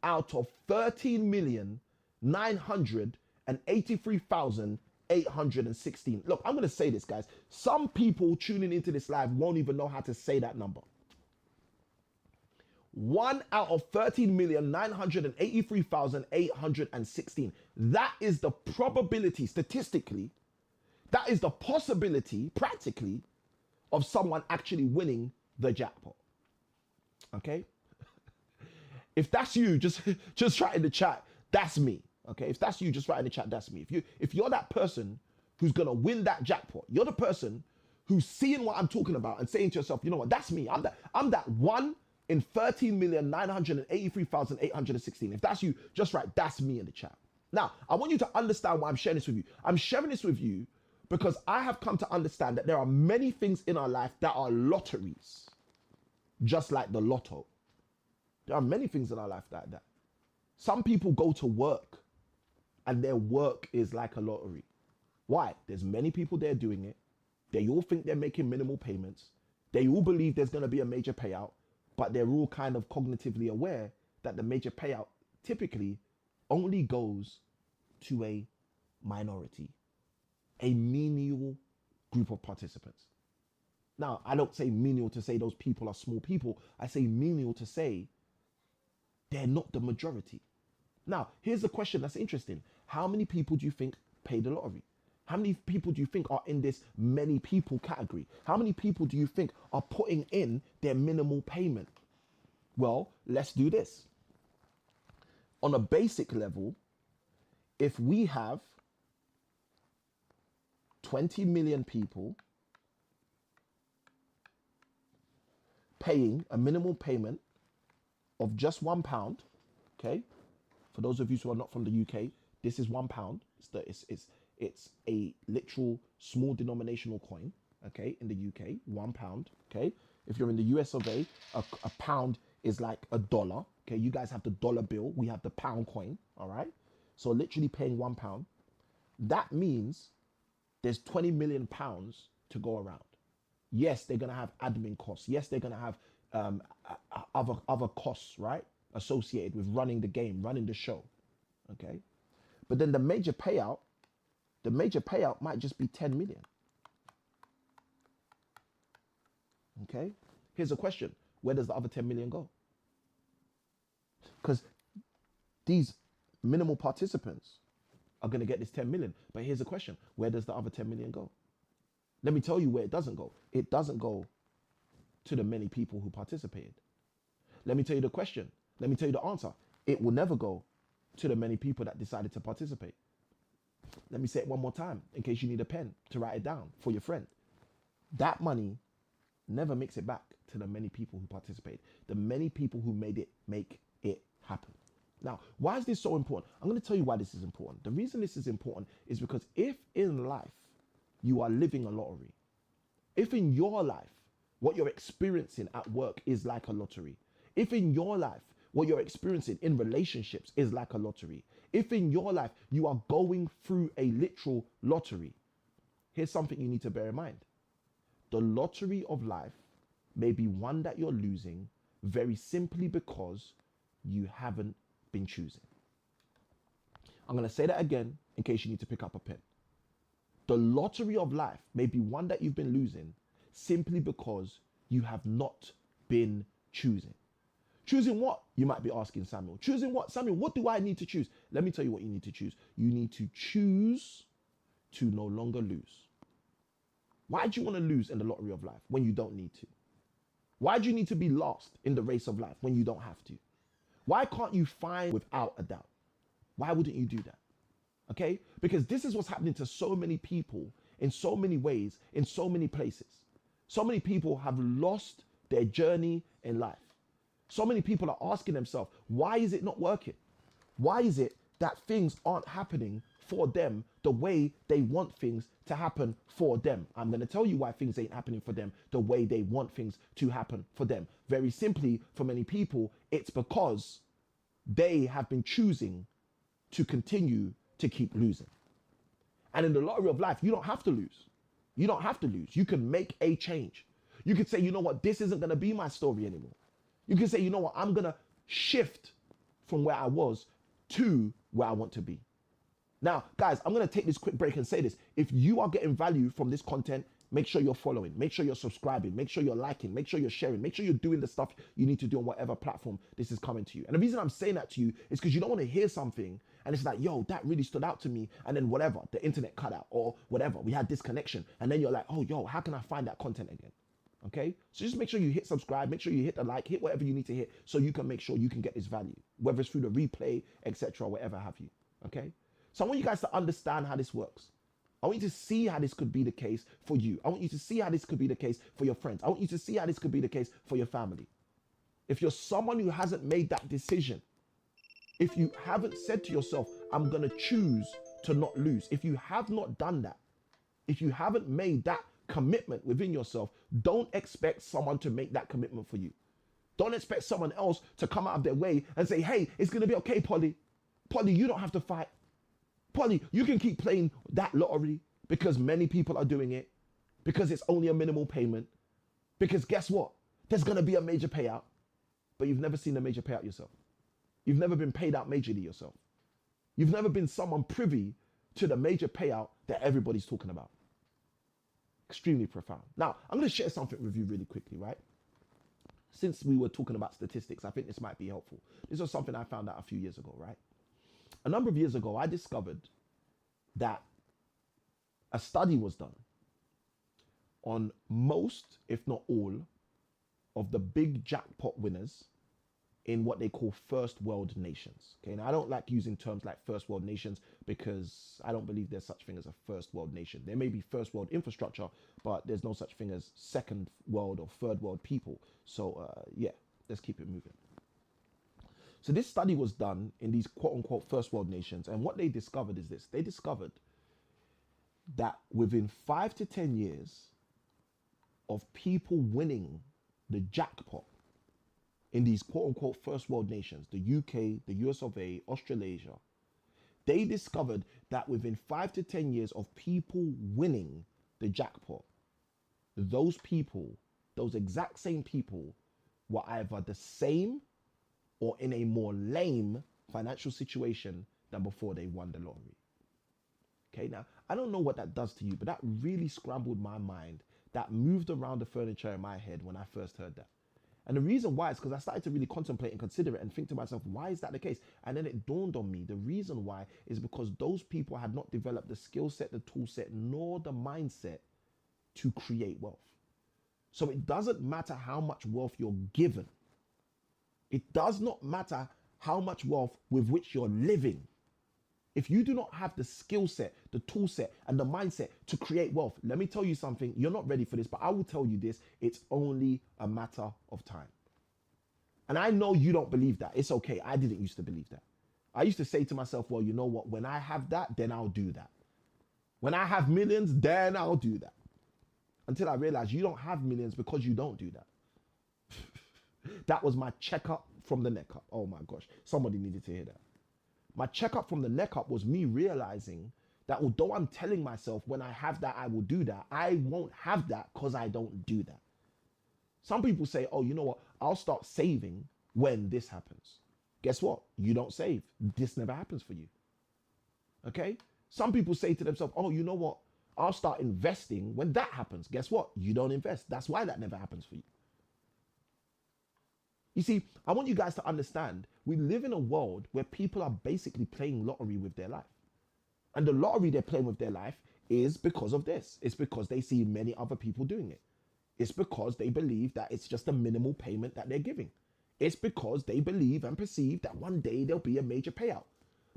out of 13,983,816. Look, I'm going to say this, guys. Some people tuning into this live won't even know how to say that number. 1 out of 13,983,816. That is the probability statistically. That is the possibility practically of someone actually winning the jackpot. Okay? If that's you, just write in the chat, that's me. Okay, if that's you, just write in the chat, that's me. If you're that person who's gonna win that jackpot, you're the person who's seeing what I'm talking about and saying to yourself, you know what, that's me. I'm that 1 in 13,983,816. If that's you, just write that's me in the chat. Now, I want you to understand why I'm sharing this with you. I'm sharing this with you because I have come to understand that there are many things in our life that are lotteries, just like the lotto. There are many things in our life like that. Some people go to work and their work is like a lottery. Why? There's many people there doing it. They all think they're making minimal payments. They all believe there's going to be a major payout, but they're all kind of cognitively aware that the major payout typically only goes to a minority, a menial group of participants. Now, I don't say menial to say those people are small people. I say menial to say they're not the majority. Now, here's the question that's interesting. How many people do you think pay the lottery? How many people do you think are in this many people category? How many people do you think are putting in their minimal payment? Well, let's do this. On a basic level, if we have 20 million people paying a minimal payment of just £1, okay? For those of you who are not from the UK, this is £1. It's a literal small denominational coin, okay, in the UK, £1, okay. If you're in the US of a pound is like a dollar, okay. You guys have the dollar bill, we have the pound coin, all right. So literally paying £1. That means there's 20 million pounds to go around. Yes, they're gonna have admin costs. Yes, they're gonna have other costs, right, associated with running the game, running the show, okay. But then the major payout might just be 10 million. Okay. Here's a question: where does the other 10 million go? Because these minimal participants are going to get this 10 million. But here's a question: where does the other 10 million go? Let me tell you where it doesn't go. It doesn't go to the many people who participated. Let me tell you the question. Let me tell you the answer. It will never go to the many people that decided to participate. Let me say it one more time in case you need a pen to write it down for your friend. That money never makes it back to the many people who participated, the many people who made it make it happen. Now, why is this so important? I'm going to tell you why this is important. The reason this is important is because if in life you are living a lottery, if in your life what you're experiencing at work is like a lottery, if in your life what you're experiencing in relationships is like a lottery, if in your life you are going through a literal lottery, here's something you need to bear in mind. The lottery of life may be one that you're losing very simply because you haven't been choosing. I'm going to say that again in case you need to pick up a pen. The lottery of life may be one that you've been losing simply because you have not been choosing. Choosing what? You might be asking Samuel. Choosing what? Samuel, what do I need to choose? Let me tell you what you need to choose. You need to choose to no longer lose. Why do you want to lose in the lottery of life when you don't need to? Why do you need to be lost in the race of life when you don't have to? Why can't you find without a doubt? Why wouldn't you do that? Okay? Because this is what's happening to so many people in so many ways, in so many places. So many people have lost their journey in life. So many people are asking themselves, why is it not working? Why is it that things aren't happening for them the way they want things to happen for them? I'm going to tell you why things ain't happening for them the way they want things to happen for them. Very simply, for many people, it's because they have been choosing to continue to keep losing. And in the lottery of life, you don't have to lose. You don't have to lose. You can make a change. You could say, you know what, this isn't going to be my story anymore. You can say, you know what, I'm going to shift from where I was to where I want to be. Now, guys, I'm going to take this quick break and say this. If you are getting value from this content, make sure you're following, make sure you're subscribing, make sure you're liking, make sure you're sharing, make sure you're doing the stuff you need to do on whatever platform this is coming to you. And the reason I'm saying that to you is because you don't want to hear something and it's like, yo, that really stood out to me. And then whatever, the internet cut out or whatever, we had disconnection. And then you're like, oh, yo, how can I find that content again? Okay, so just make sure you hit subscribe, make sure you hit the like, hit whatever you need to hit so you can make sure you can get this value, whether it's through the replay, etc., whatever have you. Okay, so I want you guys to understand how this works. I want you to see how this could be the case for you. I want you to see how this could be the case for your friends. I want you to see how this could be the case for your family. If you're someone who hasn't made that decision, if you haven't said to yourself, I'm going to choose to not lose, if you have not done that, if you haven't made that commitment within yourself, don't expect someone to make that commitment for you. Don't expect someone else to come out of their way and say, hey, it's going to be okay, Polly. Polly, you don't have to fight. Polly, you can keep playing that lottery because many people are doing it, because it's only a minimal payment, because guess what? There's going to be a major payout, but you've never seen a major payout yourself. You've never been paid out majorly yourself. You've never been someone privy to the major payout that everybody's talking about. Extremely profound. Now, I'm going to share something with you really quickly, right? Since we were talking about statistics, I think this might be helpful. This was something I found out a few years ago, right? A number of years ago, I discovered that a study was done on most, if not all, of the big jackpot winners in what they call first world nations. Okay, now I don't like using terms like first world nations because I don't believe there's such thing as a first world nation. There may be first world infrastructure, but there's no such thing as second world or third world people. So yeah, let's keep it moving. So this study was done in these quote unquote first world nations. And what they discovered is this. They discovered that within 5 to 10 years of people winning the jackpot in these quote unquote first world nations, the UK, the US of A, Australasia, they discovered that within 5 to 10 years of people winning the jackpot, those people, those exact same people, were either the same or in a more lame financial situation than before they won the lottery. Okay, now I don't know what that does to you, but that really scrambled my mind. That moved around the furniture in my head when I first heard that. And the reason why is because I started to really contemplate and consider it and think to myself, why is that the case? And then it dawned on me, the reason why is because those people had not developed the skill set, the tool set, nor the mindset to create wealth. So it doesn't matter how much wealth you're given. It does not matter how much wealth with which you're living. If you do not have the skill set, the tool set, and the mindset to create wealth, let me tell you something. You're not ready for this, but I will tell you this. It's only a matter of time. And I know you don't believe that. It's okay. I didn't used to believe that. I used to say to myself, well, you know what? When I have that, then I'll do that. When I have millions, then I'll do that. Until I realized you don't have millions because you don't do that. That was my checkup from the neck up. Oh my gosh. Somebody needed to hear that. My checkup from the neck up was me realizing that although I'm telling myself when I have that, I will do that, I won't have that because I don't do that. Some people say, oh, you know what? I'll start saving when this happens. Guess what? You don't save. This never happens for you. Okay? Some people say to themselves, oh, you know what? I'll start investing when that happens. Guess what? You don't invest. That's why that never happens for you. You see, I want you guys to understand we live in a world where people are basically playing lottery with their life. And the lottery they're playing with their life is because of this. It's because they see many other people doing it. It's because they believe that it's just a minimal payment that they're giving. It's because they believe and perceive that one day there'll be a major payout.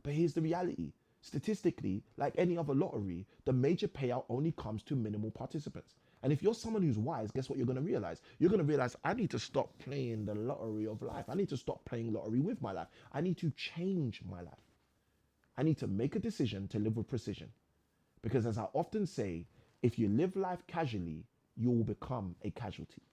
But here's the reality. Statistically, like any other lottery, the major payout only comes to minimal participants. And if you're someone who's wise, guess what you're going to realize? You're going to realize, I need to stop playing the lottery of life. I need to stop playing lottery with my life. I need to change my life. I need to make a decision to live with precision. Because as I often say, if you live life casually, you will become a casualty.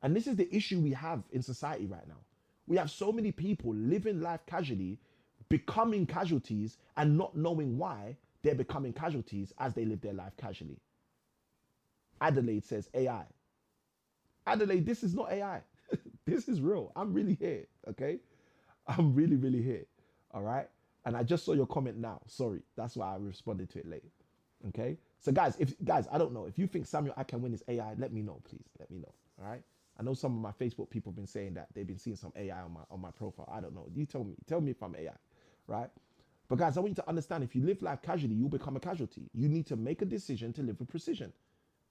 And this is the issue we have in society right now. We have so many people living life casually, becoming casualties, and not knowing why they're becoming casualties as they live their life casually. Adelaide says AI. Adelaide, this is not AI. This is real. I'm really here, okay? I'm really, really here, all right? And I just saw your comment now. Sorry, that's why I responded to it late, okay? So guys, I don't know. If you think Samuel Akinwin is AI, let me know, please. Let me know, all right? I know some of my Facebook people have been saying that they've been seeing some AI on my profile. I don't know. You tell me if I'm AI, right? But guys, I want you to understand, if you live life casually, you'll become a casualty. You need to make a decision to live with precision.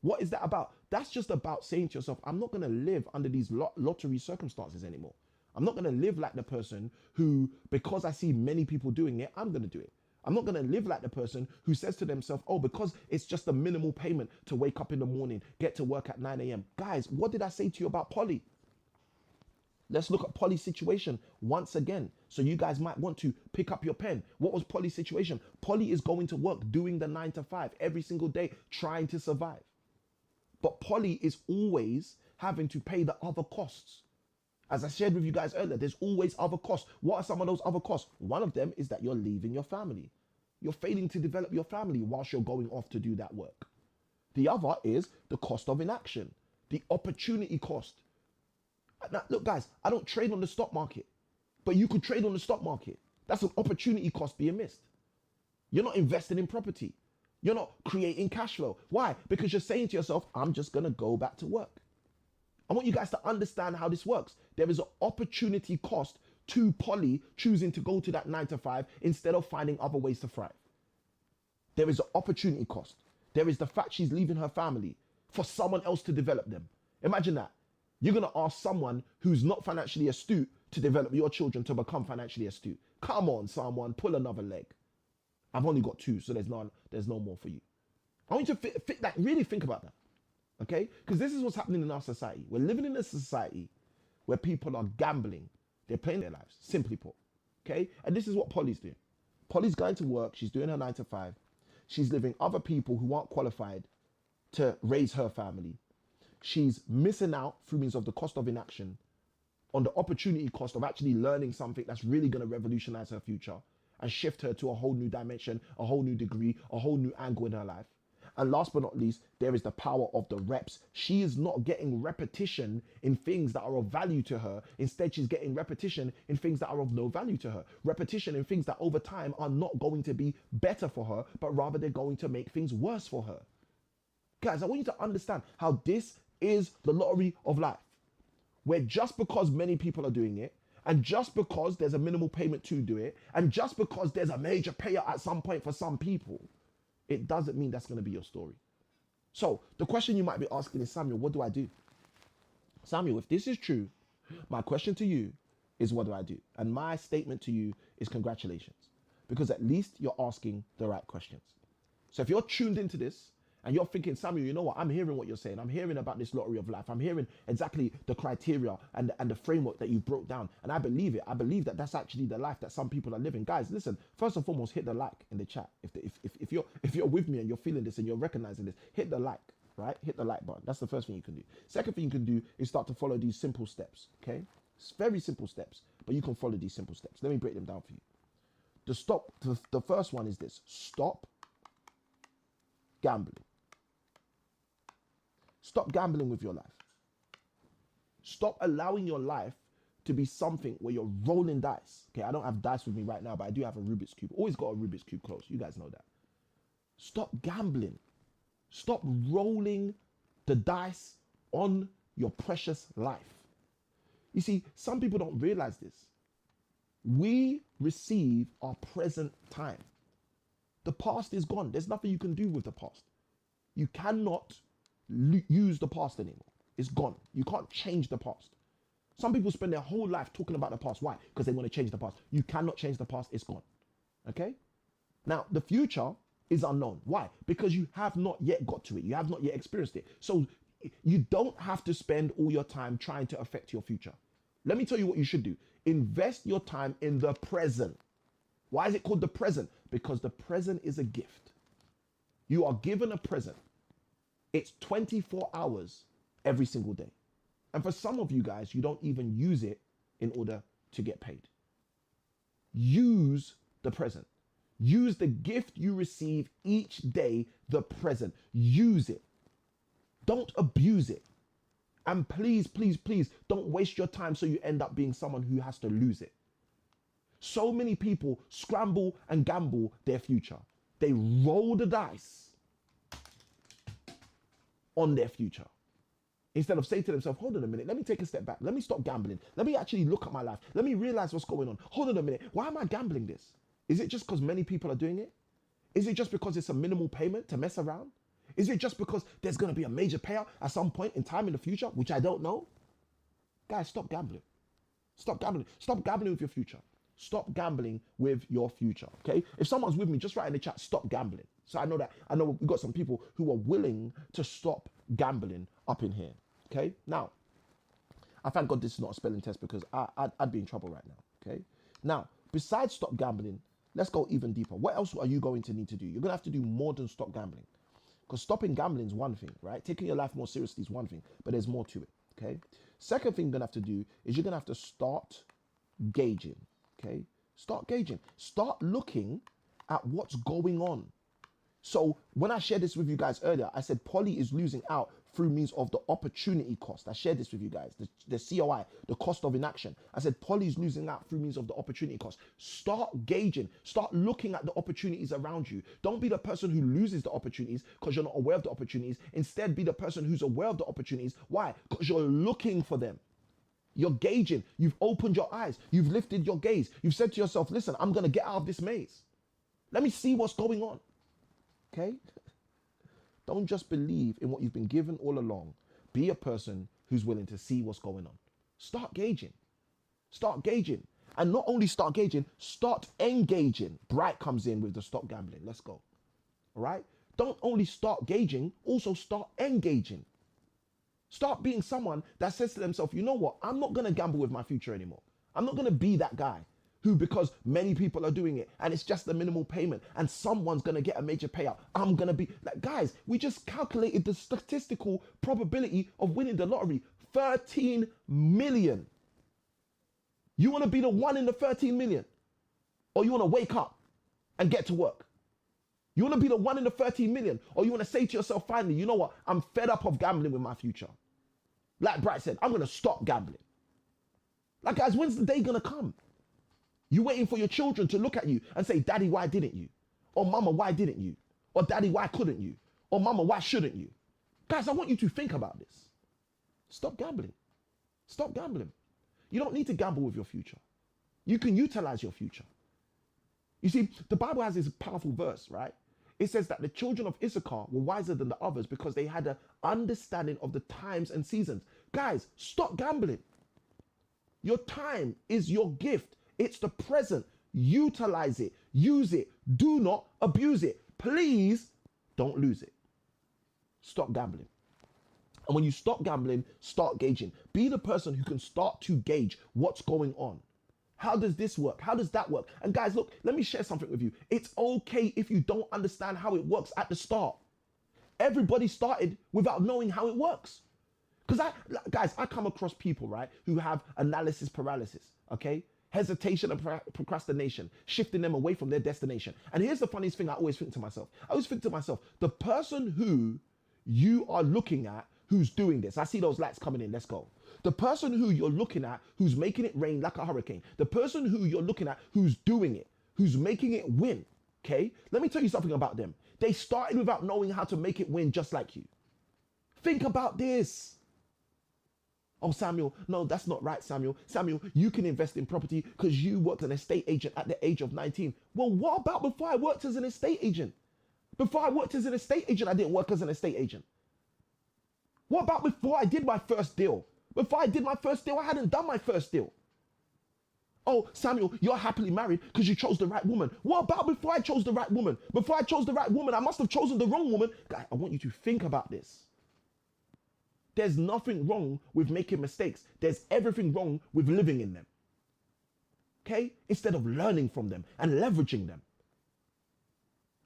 What is that about? That's just about saying to yourself, I'm not going to live under these lottery circumstances anymore. I'm not going to live like the person who, because I see many people doing it, I'm going to do it. I'm not going to live like the person who says to themselves, oh, because it's just a minimal payment to wake up in the morning, get to work at 9 a.m. Guys, what did I say to you about Polly? Let's look at Polly's situation once again. So you guys might want to pick up your pen. What was Polly's situation? Polly is going to work, doing the 9 to 5 every single day, trying to survive. But Polly is always having to pay the other costs. As I shared with you guys earlier, there's always other costs. What are some of those other costs? One of them is that you're leaving your family. You're failing to develop your family whilst you're going off to do that work. The other is the cost of inaction, the opportunity cost. Now, look, guys, I don't trade on the stock market, but you could trade on the stock market. That's an opportunity cost being missed. You're not investing in property. You're not creating cash flow. Why? Because you're saying to yourself, I'm just going to go back to work. I want you guys to understand how this works. There is an opportunity cost to Polly choosing to go to that 9 to 5 instead of finding other ways to thrive. There is an opportunity cost. There is the fact she's leaving her family for someone else to develop them. Imagine that. You're going to ask someone who's not financially astute to develop your children to become financially astute. Come on, someone, pull another leg. I've only got 2, so there's no more for you. I want you to really think about that, okay? Because this is what's happening in our society. We're living in a society where people are gambling. They're playing their lives, simply put, okay? And this is what Polly's doing. Polly's going to work. She's doing her 9 to 5. She's leaving other people who aren't qualified to raise her family. She's missing out through means of the cost of inaction on the opportunity cost of actually learning something that's really going to revolutionize her future and shift her to a whole new dimension, a whole new degree, a whole new angle in her life. And last but not least, there is the power of the reps. She is not getting repetition in things that are of value to her. Instead, she's getting repetition in things that are of no value to her. Repetition in things that over time are not going to be better for her, but rather they're going to make things worse for her. Guys, I want you to understand how this is the lottery of life, where just because many people are doing it, and just because there's a minimal payment to do it, and just because there's a major payout at some point for some people, it doesn't mean that's going to be your story. So the question you might be asking is, Samuel, what do I do? Samuel, if this is true, my question to you is, what do I do? And my statement to you is congratulations, because at least you're asking the right questions. So if you're tuned into this, and you're thinking, Samuel, you know what? I'm hearing what you're saying. I'm hearing about this lottery of life. I'm hearing exactly the criteria and the framework that you broke down. And I believe it. I believe that that's actually the life that some people are living. Guys, listen, first and foremost, hit the like in the chat. If you're with me and you're feeling this and you're recognizing this, hit the like, right? Hit the like button. That's the first thing you can do. Second thing you can do is start to follow these simple steps, okay? It's very simple steps, but you can follow these simple steps. Let me break them down for you. The first one is this: stop gambling. Stop gambling with your life. Stop allowing your life to be something where you're rolling dice. Okay, I don't have dice with me right now, but I do have a Rubik's Cube. Always got a Rubik's Cube close. You guys know that. Stop gambling. Stop rolling the dice on your precious life. You see, some people don't realize this. We receive our present time. The past is gone. There's nothing you can do with the past. You cannot use the past anymore. It's gone. You can't change the past. Some people spend their whole life talking about the past. Why? Because they want to change the past. You cannot change the past. It's gone. Okay? Now, the future is unknown. Why? Because you have not yet got to it. You have not yet experienced it. So you don't have to spend all your time trying to affect your future. Let me tell you what you should do. Invest your time in the present. Why is it called the present? Because the present is a gift. You are given a present. It's 24 hours every single day. And for some of you guys, you don't even use it in order to get paid. Use the present. Use the gift you receive each day, the present. Use it. Don't abuse it. And please, please, please don't waste your time so you end up being someone who has to lose it. So many people scramble and gamble their future. They roll the dice on their future, instead of saying to themselves, hold on a minute, let me take a step back. Let me stop gambling. Let me actually look at my life. Let me realize what's going on. Hold on a minute. Why am I gambling this? Is it just because many people are doing it? Is it just because it's a minimal payment to mess around? Is it just because there's going to be a major payout at some point in time in the future, which I don't know? Guys, stop gambling. Stop gambling. Stop gambling with your future. Stop gambling with your future, okay? If someone's with me, just write in the chat, stop gambling. So I know we've got some people who are willing to stop gambling up in here, okay? Now, I thank God this is not a spelling test, because I'd be in trouble right now, okay? Now, besides stop gambling, let's go even deeper. What else are you going to need to do? You're going to have to do more than stop gambling. Because stopping gambling is one thing, right? Taking your life more seriously is one thing, but there's more to it, okay? Second thing you're going to have to do is you're going to have to start gauging, okay? Start gauging. Start looking at what's going on. So when I shared this with you guys earlier, I said Polly is losing out through means of the opportunity cost. I shared this with you guys, the COI, the cost of inaction. I said Polly's losing out through means of the opportunity cost. Start gauging, start looking at the opportunities around you. Don't be the person who loses the opportunities because you're not aware of the opportunities. Instead, be the person who's aware of the opportunities. Why? Because you're looking for them. You're gauging. You've opened your eyes. You've lifted your gaze. You've said to yourself, listen, I'm going to get out of this maze. Let me see what's going on. Okay? Don't just believe in what you've been given all along. Be a person who's willing to see what's going on. Start gauging. Start gauging. And not only start gauging, start engaging. Bright comes in with the stop gambling. Let's go. All right? Don't only start gauging, also start engaging. Start being someone that says to themselves, you know what? I'm not going to gamble with my future anymore. I'm not going to be that guy who, because many people are doing it and it's just a minimal payment and someone's going to get a major payout, I'm going to be like, guys, we just calculated the statistical probability of winning the lottery. 13 million. You want to be the one in the 13 million? Or you want to wake up and get to work? You want to be the one in the 13 million? Or you want to say to yourself, finally, you know what? I'm fed up of gambling with my future. Like Bright said, I'm going to stop gambling. Like, guys, when's the day going to come? You waiting for your children to look at you and say, Daddy, why didn't you? Or Mama, why didn't you? Or Daddy, why couldn't you? Or Mama, why shouldn't you? Guys, I want you to think about this. Stop gambling. Stop gambling. You don't need to gamble with your future. You can utilize your future. You see, the Bible has this powerful verse, right? It says that the children of Issachar were wiser than the others because they had an understanding of the times and seasons. Guys, stop gambling. Your time is your gift. It's the present. Utilize it. Use it. Do not abuse it. Please don't lose it. Stop gambling. And when you stop gambling, start gauging. Be the person who can start to gauge what's going on. How does this work? How does that work? And guys, look, let me share something with you. It's okay if you don't understand how it works at the start. Everybody started without knowing how it works. Because guys, I come across people, right, who have analysis paralysis, okay? Hesitation and procrastination, shifting them away from their destination. And here's the funniest thing I always think to myself. I always think to myself, the person who you are looking at who's doing this, I see those lights coming in, let's go. The person who you're looking at who's making it rain like a hurricane, the person who you're looking at who's doing it, who's making it win, okay? Let me tell you something about them. They started without knowing how to make it win just like you. Think about this. Oh, Samuel, no, that's not right, Samuel. Samuel, you can invest in property because you worked as an estate agent at the age of 19. Well, what about before I worked as an estate agent? Before I worked as an estate agent, I didn't work as an estate agent. What about before I did my first deal? Before I did my first deal, I hadn't done my first deal. Oh, Samuel, you're happily married because you chose the right woman. What about before I chose the right woman? Before I chose the right woman, I must have chosen the wrong woman. Guys, I want you to think about this. There's nothing wrong with making mistakes. There's everything wrong with living in them. Okay? Instead of learning from them and leveraging them.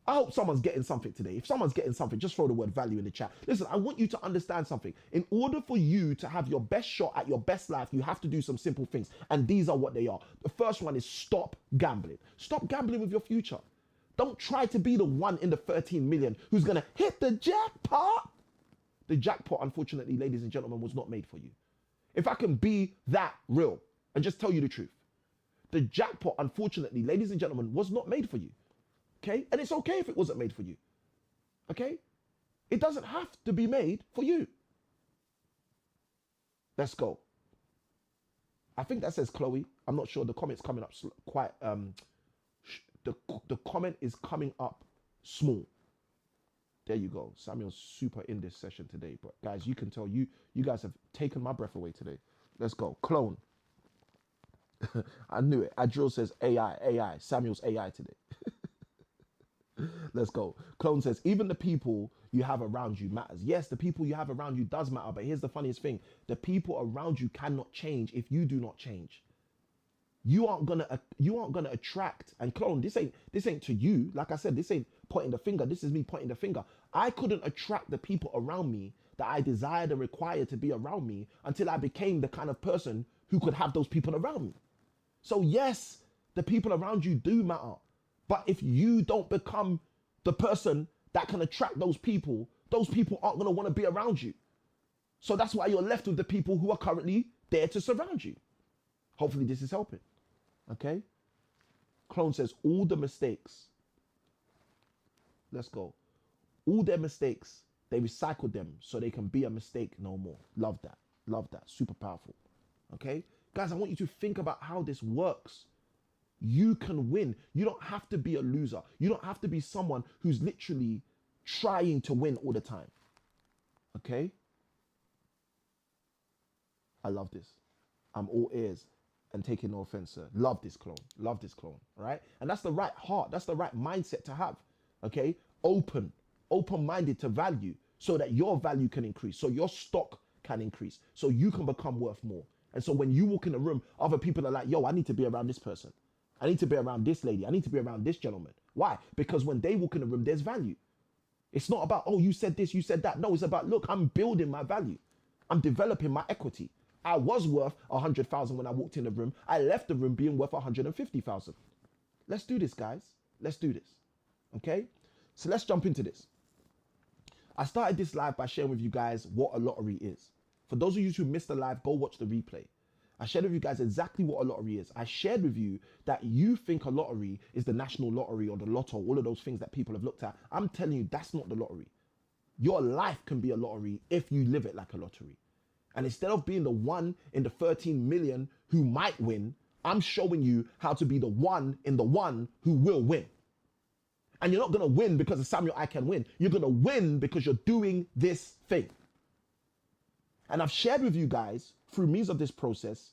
I hope someone's getting something today. If someone's getting something, just throw the word value in the chat. Listen, I want you to understand something. In order for you to have your best shot at your best life, you have to do some simple things. And these are what they are. The first one is stop gambling. Stop gambling with your future. Don't try to be the one in the 13 million who's going to hit the jackpot. The jackpot, unfortunately, ladies and gentlemen, was not made for you. If I can be that real and just tell you the truth, the jackpot, unfortunately, ladies and gentlemen, was not made for you. Okay? And it's okay if it wasn't made for you. Okay? It doesn't have to be made for you. Let's go. I think that says Chloe. I'm not sure. The comment's coming up quite, the comment is coming up small. There you go. Samuel's super in this session today. But guys, you can tell you guys have taken my breath away today. Let's go. Clone. I knew it. Adriel says AI. Samuel's AI today. Let's go. Clone says, even the people you have around you matters. Yes, the people you have around you does matter. But here's the funniest thing. The people around you cannot change if you do not change. You aren't gonna attract, and Clone, this ain't to you. Like I said, this ain't pointing the finger. This is me pointing the finger. I couldn't attract the people around me that I desired and required to be around me until I became the kind of person who could have those people around me. So yes, the people around you do matter. But if you don't become the person that can attract those people aren't gonna want to be around you. So that's why you're left with the people who are currently there to surround you. Hopefully this is helping. Okay? Clone says all the mistakes. Let's go. All their mistakes, they recycled them so they can be a mistake no more. Love that. Love that. Super powerful. Okay? Guys, I want you to think about how this works. You can win. You don't have to be a loser. You don't have to be someone who's literally trying to win all the time. Okay? I love this. I'm all ears and taking no offense, sir. Love this clone. Love this clone. All right? And that's the right heart. That's the right mindset to have. Okay? Open-minded to value so that your value can increase, so your stock can increase, so you can become worth more. And so when you walk in the room, other people are like, yo, I need to be around this person. I need to be around this lady. I need to be around this gentleman. Why? Because when they walk in the room, there's value. It's not about, oh, you said this, you said that. No, it's about, look, I'm building my value. I'm developing my equity. I was worth 100,000 when I walked in the room. I left the room being worth 150,000. Let's do this, guys. Let's do this. Okay? So let's jump into this. I started this live by sharing with you guys what a lottery is. For those of you who missed the live, go watch the replay. I shared with you guys exactly what a lottery is. I shared with you that you think a lottery is the national lottery or the lotto, all of those things that people have looked at. I'm telling you, that's not the lottery. Your life can be a lottery if you live it like a lottery. And instead of being the 1 in the 13 million who might win, I'm showing you how to be the 1 in the 1 who will win. And you're not going to win because of Samuel I can win. You're going to win because you're doing this thing. And I've shared with you guys through means of this process,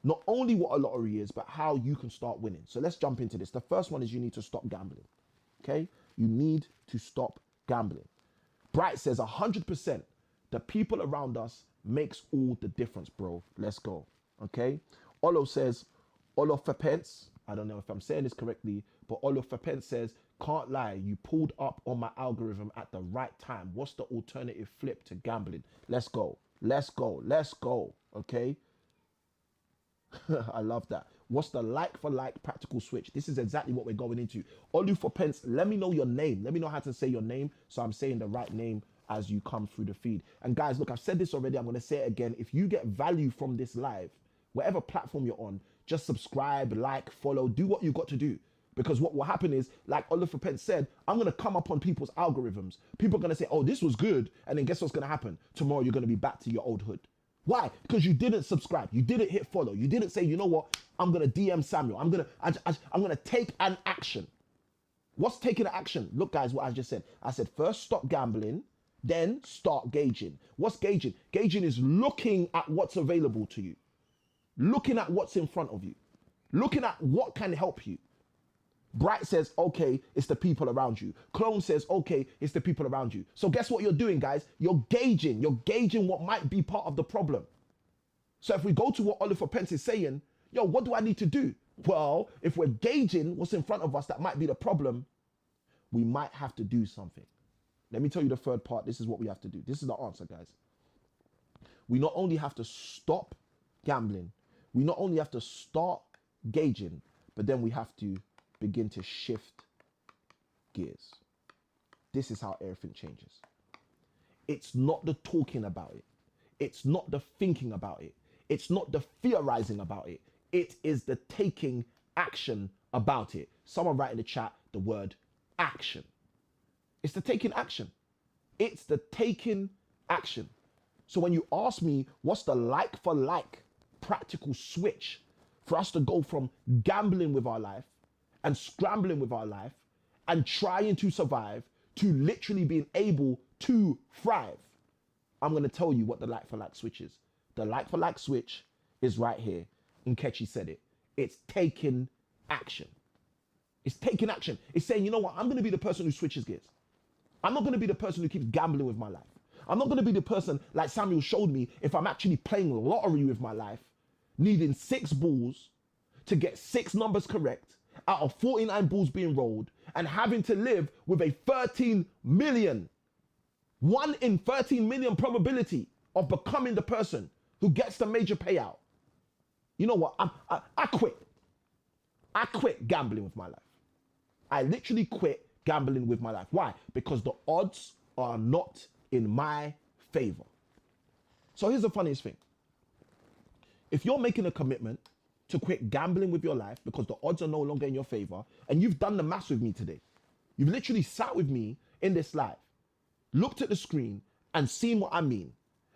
not only what a lottery is, but how you can start winning. So let's jump into this. The first one is you need to stop gambling. Okay? You need to stop gambling. Bright says 100%. The people around us makes all the difference, bro. Let's go. Okay? Olo says, Olo Fapence, I don't know if I'm saying this correctly, but Olo Fapence says, can't lie, you pulled up on my algorithm at the right time. What's the alternative flip to gambling? Let's go. Let's go. Let's go. Okay? I love that. What's the like for like practical switch? This is exactly what we're going into. Olu for Pence, let me know your name. Let me know how to say your name so I'm saying the right name as you come through the feed. And guys, look, I've said this already. I'm going to say it again. If you get value from this live, whatever platform you're on, just subscribe, like, follow, do what you've got to do. Because what will happen is, like Oliver Pence said, I'm going to come up on people's algorithms. People are going to say, oh, this was good. And then guess what's going to happen? Tomorrow, you're going to be back to your old hood. Why? Because you didn't subscribe. You didn't hit follow. You didn't say, you know what? I'm going to DM Samuel. I'm going to take an action. What's taking an action? Look, guys, what I just said. I said, first, stop gambling. Then start gauging. What's gauging? Gauging is looking at what's available to you. Looking at what's in front of you. Looking at what can help you. Bright says, okay, it's the people around you. Clone says, okay, it's the people around you. So guess what you're doing, guys? You're gauging what might be part of the problem. So if we go to what Oliver Pence is saying, yo, what do I need to do? Well, if we're gauging what's in front of us that might be the problem, we might have to do something. Let me tell you the third part. This is what we have to do. This is the answer, guys. We not only have to stop gambling, we not only have to start gauging, but then we have to begin to shift gears. This is how everything changes. It's not the talking about it. It's not the thinking about it. It's not the theorizing about it. It is the taking action about it. Someone write in the chat the word action. It's the taking action. It's the taking action. So when you ask me what's the like for like practical switch for us to go from gambling with our life and scrambling with our life and trying to survive to literally being able to thrive, I'm going to tell you what the like for like switch is. The like for like switch is right here. Nkechi said it. It's taking action. It's taking action. It's saying, you know what? I'm going to be the person who switches gears. I'm not going to be the person who keeps gambling with my life. I'm not going to be the person like Samuel showed me if I'm actually playing lottery with my life, needing 6 balls to get 6 numbers correct out of 49 balls being rolled and having to live with a 13 million, 1 in 13 million probability of becoming the person who gets the major payout. You know what? I quit. I quit gambling with my life. I literally quit gambling with my life. Why? Because the odds are not in my favor. So here's the funniest thing. If you're making a commitment to quit gambling with your life because the odds are no longer in your favor, and you've done the maths with me today, you've literally sat with me in this live, looked at the screen and seen what I mean.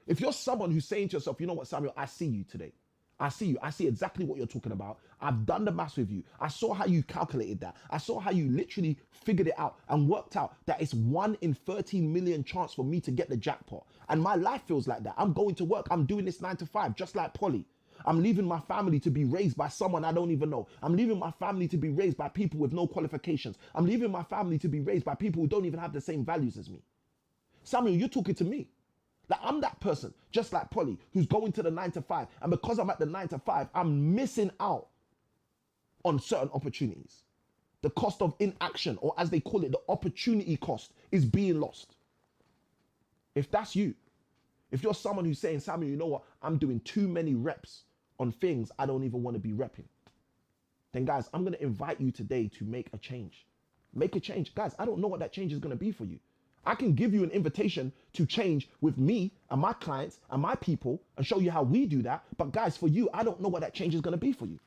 If you're someone who's saying to yourself, you know what, Samuel, I see you today. I see you. I see exactly what you're talking about. I've done the maths with you. I saw how you calculated that. I saw how you literally figured it out and worked out that it's 1 in 13 million chance for me to get the jackpot. And my life feels like that. I'm going to work. I'm doing this 9 to 5, just like Polly. I'm leaving my family to be raised by someone I don't even know. I'm leaving my family to be raised by people with no qualifications. I'm leaving my family to be raised by people who don't even have the same values as me. Samuel, you're talking to me. Like, I'm that person, just like Polly, who's going to the 9 to 5. And because I'm at the 9 to 5, I'm missing out on certain opportunities. The cost of inaction, or as they call it, the opportunity cost, is being lost. If that's you, if you're someone who's saying, Samuel, you know what, I'm doing too many reps on things I don't even want to be repping, then guys, I'm going to invite you today to make a change. Make a change. Guys, I don't know what that change is going to be for you. I can give you an invitation to change with me and my clients and my people and show you how we do that. But guys, for you, I don't know what that change is going to be for you.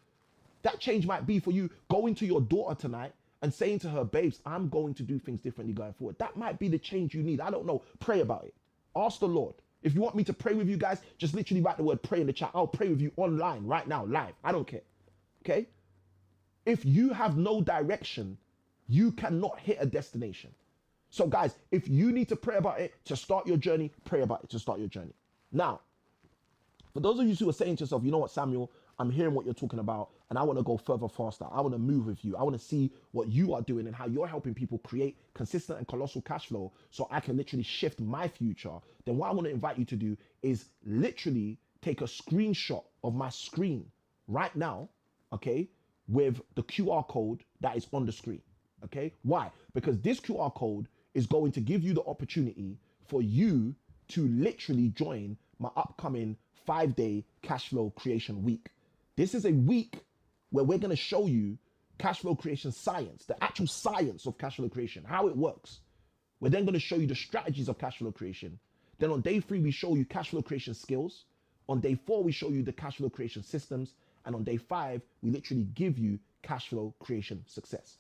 That change might be for you going to your daughter tonight and saying to her, babes, I'm going to do things differently going forward. That might be the change you need. I don't know. Pray about it. Ask the Lord. If you want me to pray with you guys, just literally write the word pray in the chat. I'll pray with you online right now, live. I don't care. Okay? If you have no direction, you cannot hit a destination. So guys, if you need to pray about it to start your journey, pray about it to start your journey. Now, for those of you who are saying to yourself, you know what, Samuel, I'm hearing what you're talking about and I want to go further, faster. I want to move with you. I want to see what you are doing and how you're helping people create consistent and colossal cash flow so I can literally shift my future. Then what I want to invite you to do is literally take a screenshot of my screen right now, okay, with the QR code that is on the screen, okay? Why? Because this QR code is going to give you the opportunity for you to literally join my upcoming 5-day cash flow creation week. This is a week where we're going to show you cash flow creation science, the actual science of cash flow creation, how it works. We're then going to show you the strategies of cash flow creation. Then on day 3, we show you cash flow creation skills. On day 4, we show you the cash flow creation systems. And on day 5, we literally give you cash flow creation success.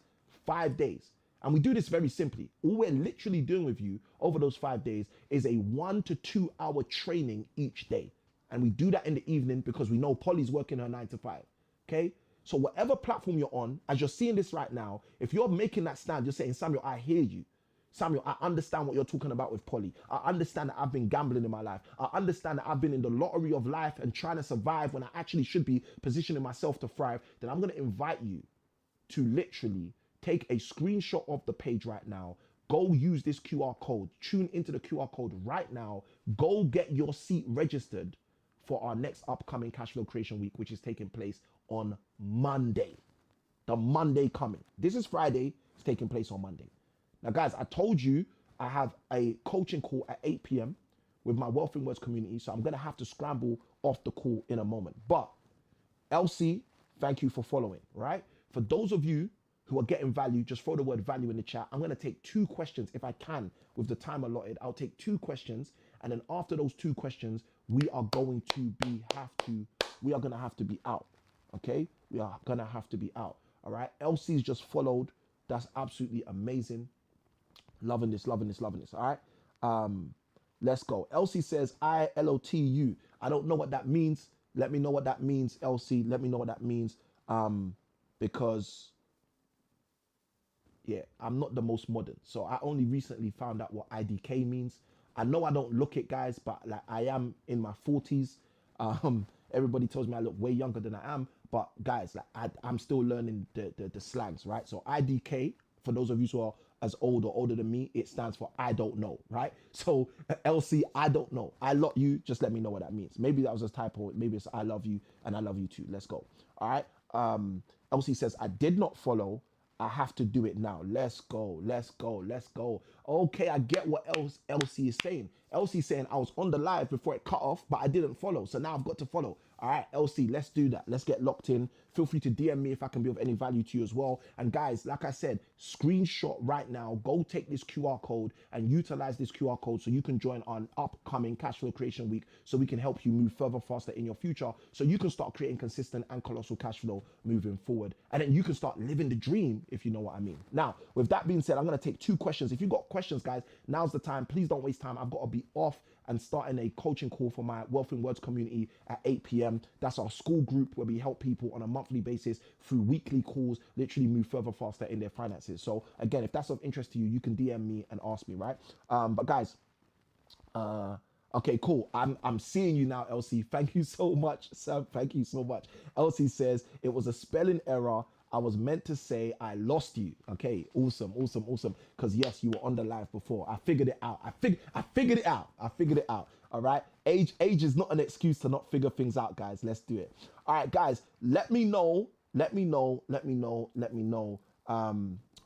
5 days. And we do this very simply. All we're literally doing with you over those 5 days is a 1 to 2 hour training each day. And we do that in the evening because we know Polly's working her 9 to 5. Okay? So whatever platform you're on, as you're seeing this right now, if you're making that stand, you're saying, Samuel, I hear you. Samuel, I understand what you're talking about with Polly. I understand that I've been gambling in my life. I understand that I've been in the lottery of life and trying to survive when I actually should be positioning myself to thrive. Then I'm going to invite you to literally take a screenshot of the page right now. Go use this QR code. Tune into the QR code right now. Go get your seat registered for our next upcoming cash flow creation week, which is taking place on Monday. The Monday coming. This is Friday. It's taking place on Monday. Now, guys, I told you I have a coaching call at 8 p.m. with my Wealth in Words community, so I'm going to have to scramble off the call in a moment. But, LC, thank you for following, right? For those of you who are getting value, just throw the word value in the chat. I'm going to take 2 questions if I can with the time allotted. I'll take 2 questions, and then after those 2 questions, we are going to have to be out, okay? We are going to have to be out, all right? LC's just followed. That's absolutely amazing. Loving this, loving this, loving this. All right. Let's go. Elsie says, ILOTU. I don't know what that means. Let me know what that means, Elsie. Let me know what that means. Because, yeah, I'm not the most modern. So I only recently found out what IDK means. I know I don't look it, guys, but like I am in my 40s. Everybody tells me I look way younger than I am. But guys, like I'm still learning the slangs, right? So IDK, for those of you who are as old or older than me, it stands for I don't know, right? So LC, I don't know. I love you. Just let me know what that means. Maybe that was a typo. Maybe it's I love you and I love you too. Let's go. All right. LC says, I did not follow. I have to do it now. Let's go. Let's go. Let's go. Okay, I get what LC is saying. LC is saying I was on the live before it cut off, but I didn't follow. So now I've got to follow. All right, LC, let's do that. Let's get locked in. Feel free to DM me if I can be of any value to you as well. And guys, like I said, screenshot right now. Go take this QR code and utilize this QR code so you can join our upcoming cash flow creation week so we can help you move further, faster in your future so you can start creating consistent and colossal cash flow moving forward. And then you can start living the dream, if you know what I mean. Now, with that being said, I'm going to take 2 questions. If you've got questions, guys, now's the time. Please don't waste time. I've got to be off and starting a coaching call for my Wealth in Words community at 8 p.m. That's our school group where we help people on a monthly basis through weekly calls, literally move further, faster in their finances. So again, if that's of interest to you, you can DM me and ask me, right? But guys, okay, cool. I'm seeing you now, LC. Thank you so much, Sam. Thank you so much. LC says it was a spelling error. I was meant to say I lost you. Okay, awesome, awesome, awesome. Because yes, you were on the live before. I figured it out. I figured it out. I figured it out. All right. Age is not an excuse to not figure things out, guys. Let's do it. All right, guys. Let me know Let me know. Let me know. Let me know.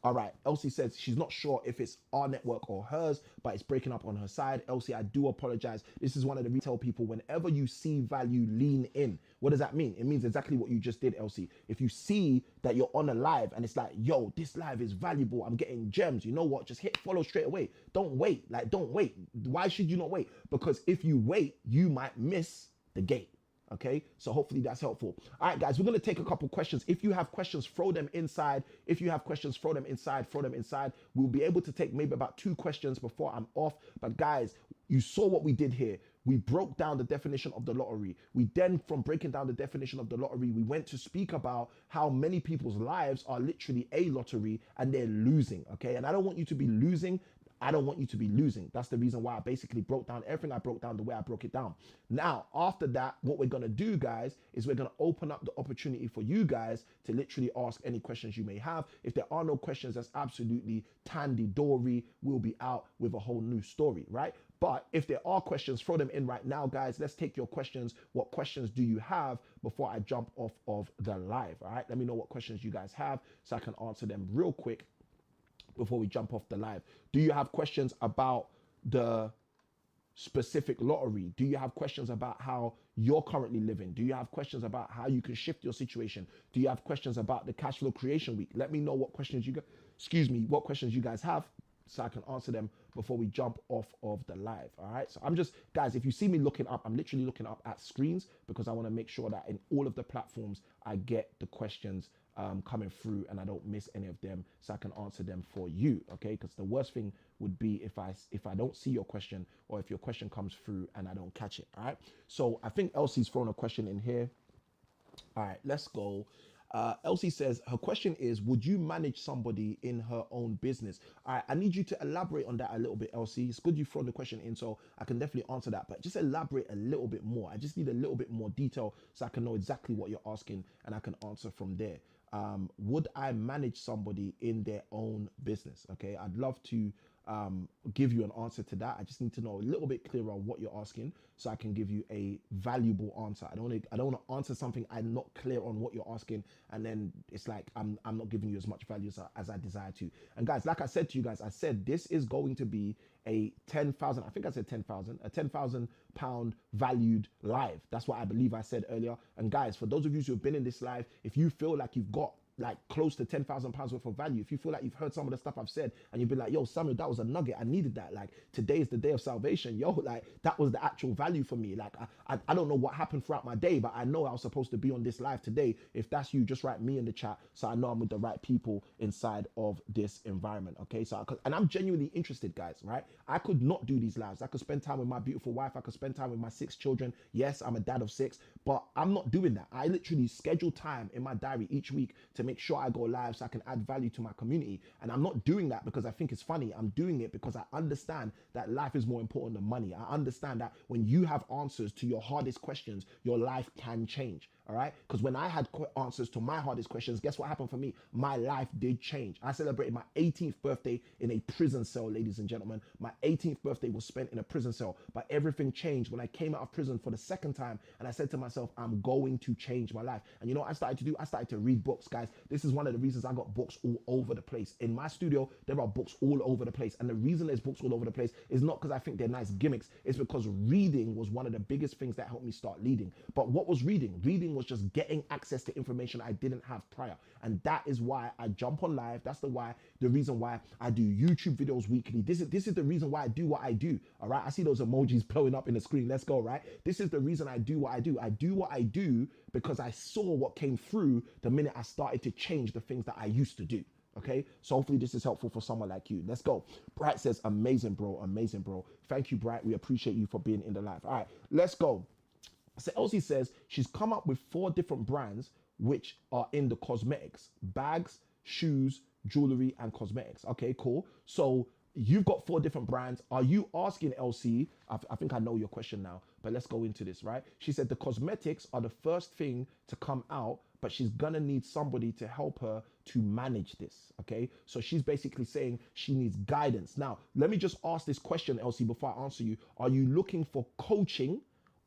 All right. Elsie says she's not sure if it's our network or hers, but it's breaking up on her side. Elsie, I do apologize. This is one of the retail people. Whenever you see value, lean in. What does that mean? It means exactly what you just did, Elsie. If you see that you're on a live and it's like, yo, this live is valuable, I'm getting gems, you know what? Just hit follow straight away. Don't wait. Like, don't wait. Why should you not wait? Because if you wait, you might miss the gate. Okay, so hopefully that's helpful. All right, guys, we're going to take a couple questions. If you have questions, throw them inside. If you have questions, throw them inside, throw them inside. We'll be able to take maybe about 2 questions before I'm off. But guys, you saw what we did here. We broke down the definition of the lottery. We then, from breaking down the definition of the lottery, we went to speak about how many people's lives are literally a lottery and they're losing, okay? And I don't want you to be losing. I don't want you to be losing. That's the reason why I basically broke down everything. I broke down the way I broke it down. Now, after that, what we're going to do, guys, is we're going to open up the opportunity for you guys to literally ask any questions you may have. If there are no questions, that's absolutely Tandy Dory. We'll be out with a whole new story, right? But if there are questions, throw them in right now, guys. Let's take your questions. What questions do you have before I jump off of the live? All right, let me know what questions you guys have so I can answer them real quick before we jump off the live. Do you have questions about the specific lottery? Do you have questions about how you're currently living? Do you have questions about how you can shift your situation? Do you have questions about the cash flow creation week? Let me know what questions you what questions you guys have so I can answer them before we jump off of the live. All right, so I'm just, guys, if you see me looking up, I'm literally looking up at screens because I want to make sure that in all of the platforms I get the questions coming through and I don't miss any of them so I can answer them for you, okay? Because the worst thing would be if I don't see your question or if your question comes through and I don't catch it. All right, so I think Elsie's thrown a question in here. All right, let's go. Elsie says her question is, would you manage somebody in her own business? All right, I need you to elaborate on that a little bit, Elsie. It's good you've thrown the question in, so I can definitely answer that, but just elaborate a little bit more. I just need a little bit more detail so I can know exactly what you're asking and I can answer from there. Would I manage somebody in their own business? Okay, I'd love to give you an answer to that. I just need to know a little bit clearer what you're asking so I can give you a valuable answer. I don't want to answer something I'm not clear on what you're asking and then it's like I'm not giving you as much value as I desire to. And guys, like I said to you guys, I said this is going to be a 10,000, I think I said 10,000, a 10,000 pound valued live. That's what I believe I said earlier. And guys, for those of you who have been in this live, if you feel like you've got like close to 10,000 pounds worth of value, if you feel like you've heard some of the stuff I've said and you've been like, yo, Samuel, that was a nugget, I needed that, like today is the day of salvation, yo, like that was the actual value for me. Like I don't know what happened throughout my day, but I know I was supposed to be on this live today. If that's you, just write me in the chat so I know I'm with the right people inside of this environment. Okay, so and I'm genuinely interested, guys, right? I could not do these lives. I could spend time with my beautiful wife, I could spend time with my 6 children. Yes, I'm a dad of 6, but I'm not doing that. I literally schedule time in my diary each week to make sure I go live so I can add value to my community. And I'm not doing that because I think it's funny. I'm doing it because I understand that life is more important than money. I understand that when you have answers to your hardest questions, your life can change. All right, because when I had answers to my hardest questions, guess what happened for me? My life did change. I celebrated my 18th birthday in a prison cell, ladies and gentlemen. My 18th birthday was spent in a prison cell, but everything changed when I came out of prison for the second time and I said to myself, I'm going to change my life. And you know what I started to do? I started to read books, guys. This is one of the reasons I got books all over the place. In my studio, there are books all over the place. And the reason there's books all over the place is not because I think they're nice gimmicks. It's because reading was one of the biggest things that helped me start leading. But what was reading? Reading was just getting access to information I didn't have prior. And that is why I jump on live. That's the reason why I do YouTube videos weekly. This is the reason why I do what I do. All right. I see those emojis blowing up in the screen. Let's go, right? This is the reason I do what I do. I do what I do because I saw what came through the minute I started to change the things that I used to do. Okay, so hopefully this is helpful for someone like you. Let's go. Bright says, amazing, bro. Amazing, bro. Thank you, Bright. We appreciate you for being in the live. All right, let's go. So Elsie says she's come up with 4 different brands which are in the cosmetics: bags, shoes, jewelry, and cosmetics. Okay, cool. So you've got 4 different brands. Are you asking Elsie? I think I know your question now, but let's go into this, right? She said the cosmetics are the first thing to come out, but she's gonna need somebody to help her to manage this. Okay, so she's basically saying she needs guidance. Now, let me just ask this question, Elsie, before I answer you. Are you looking for coaching,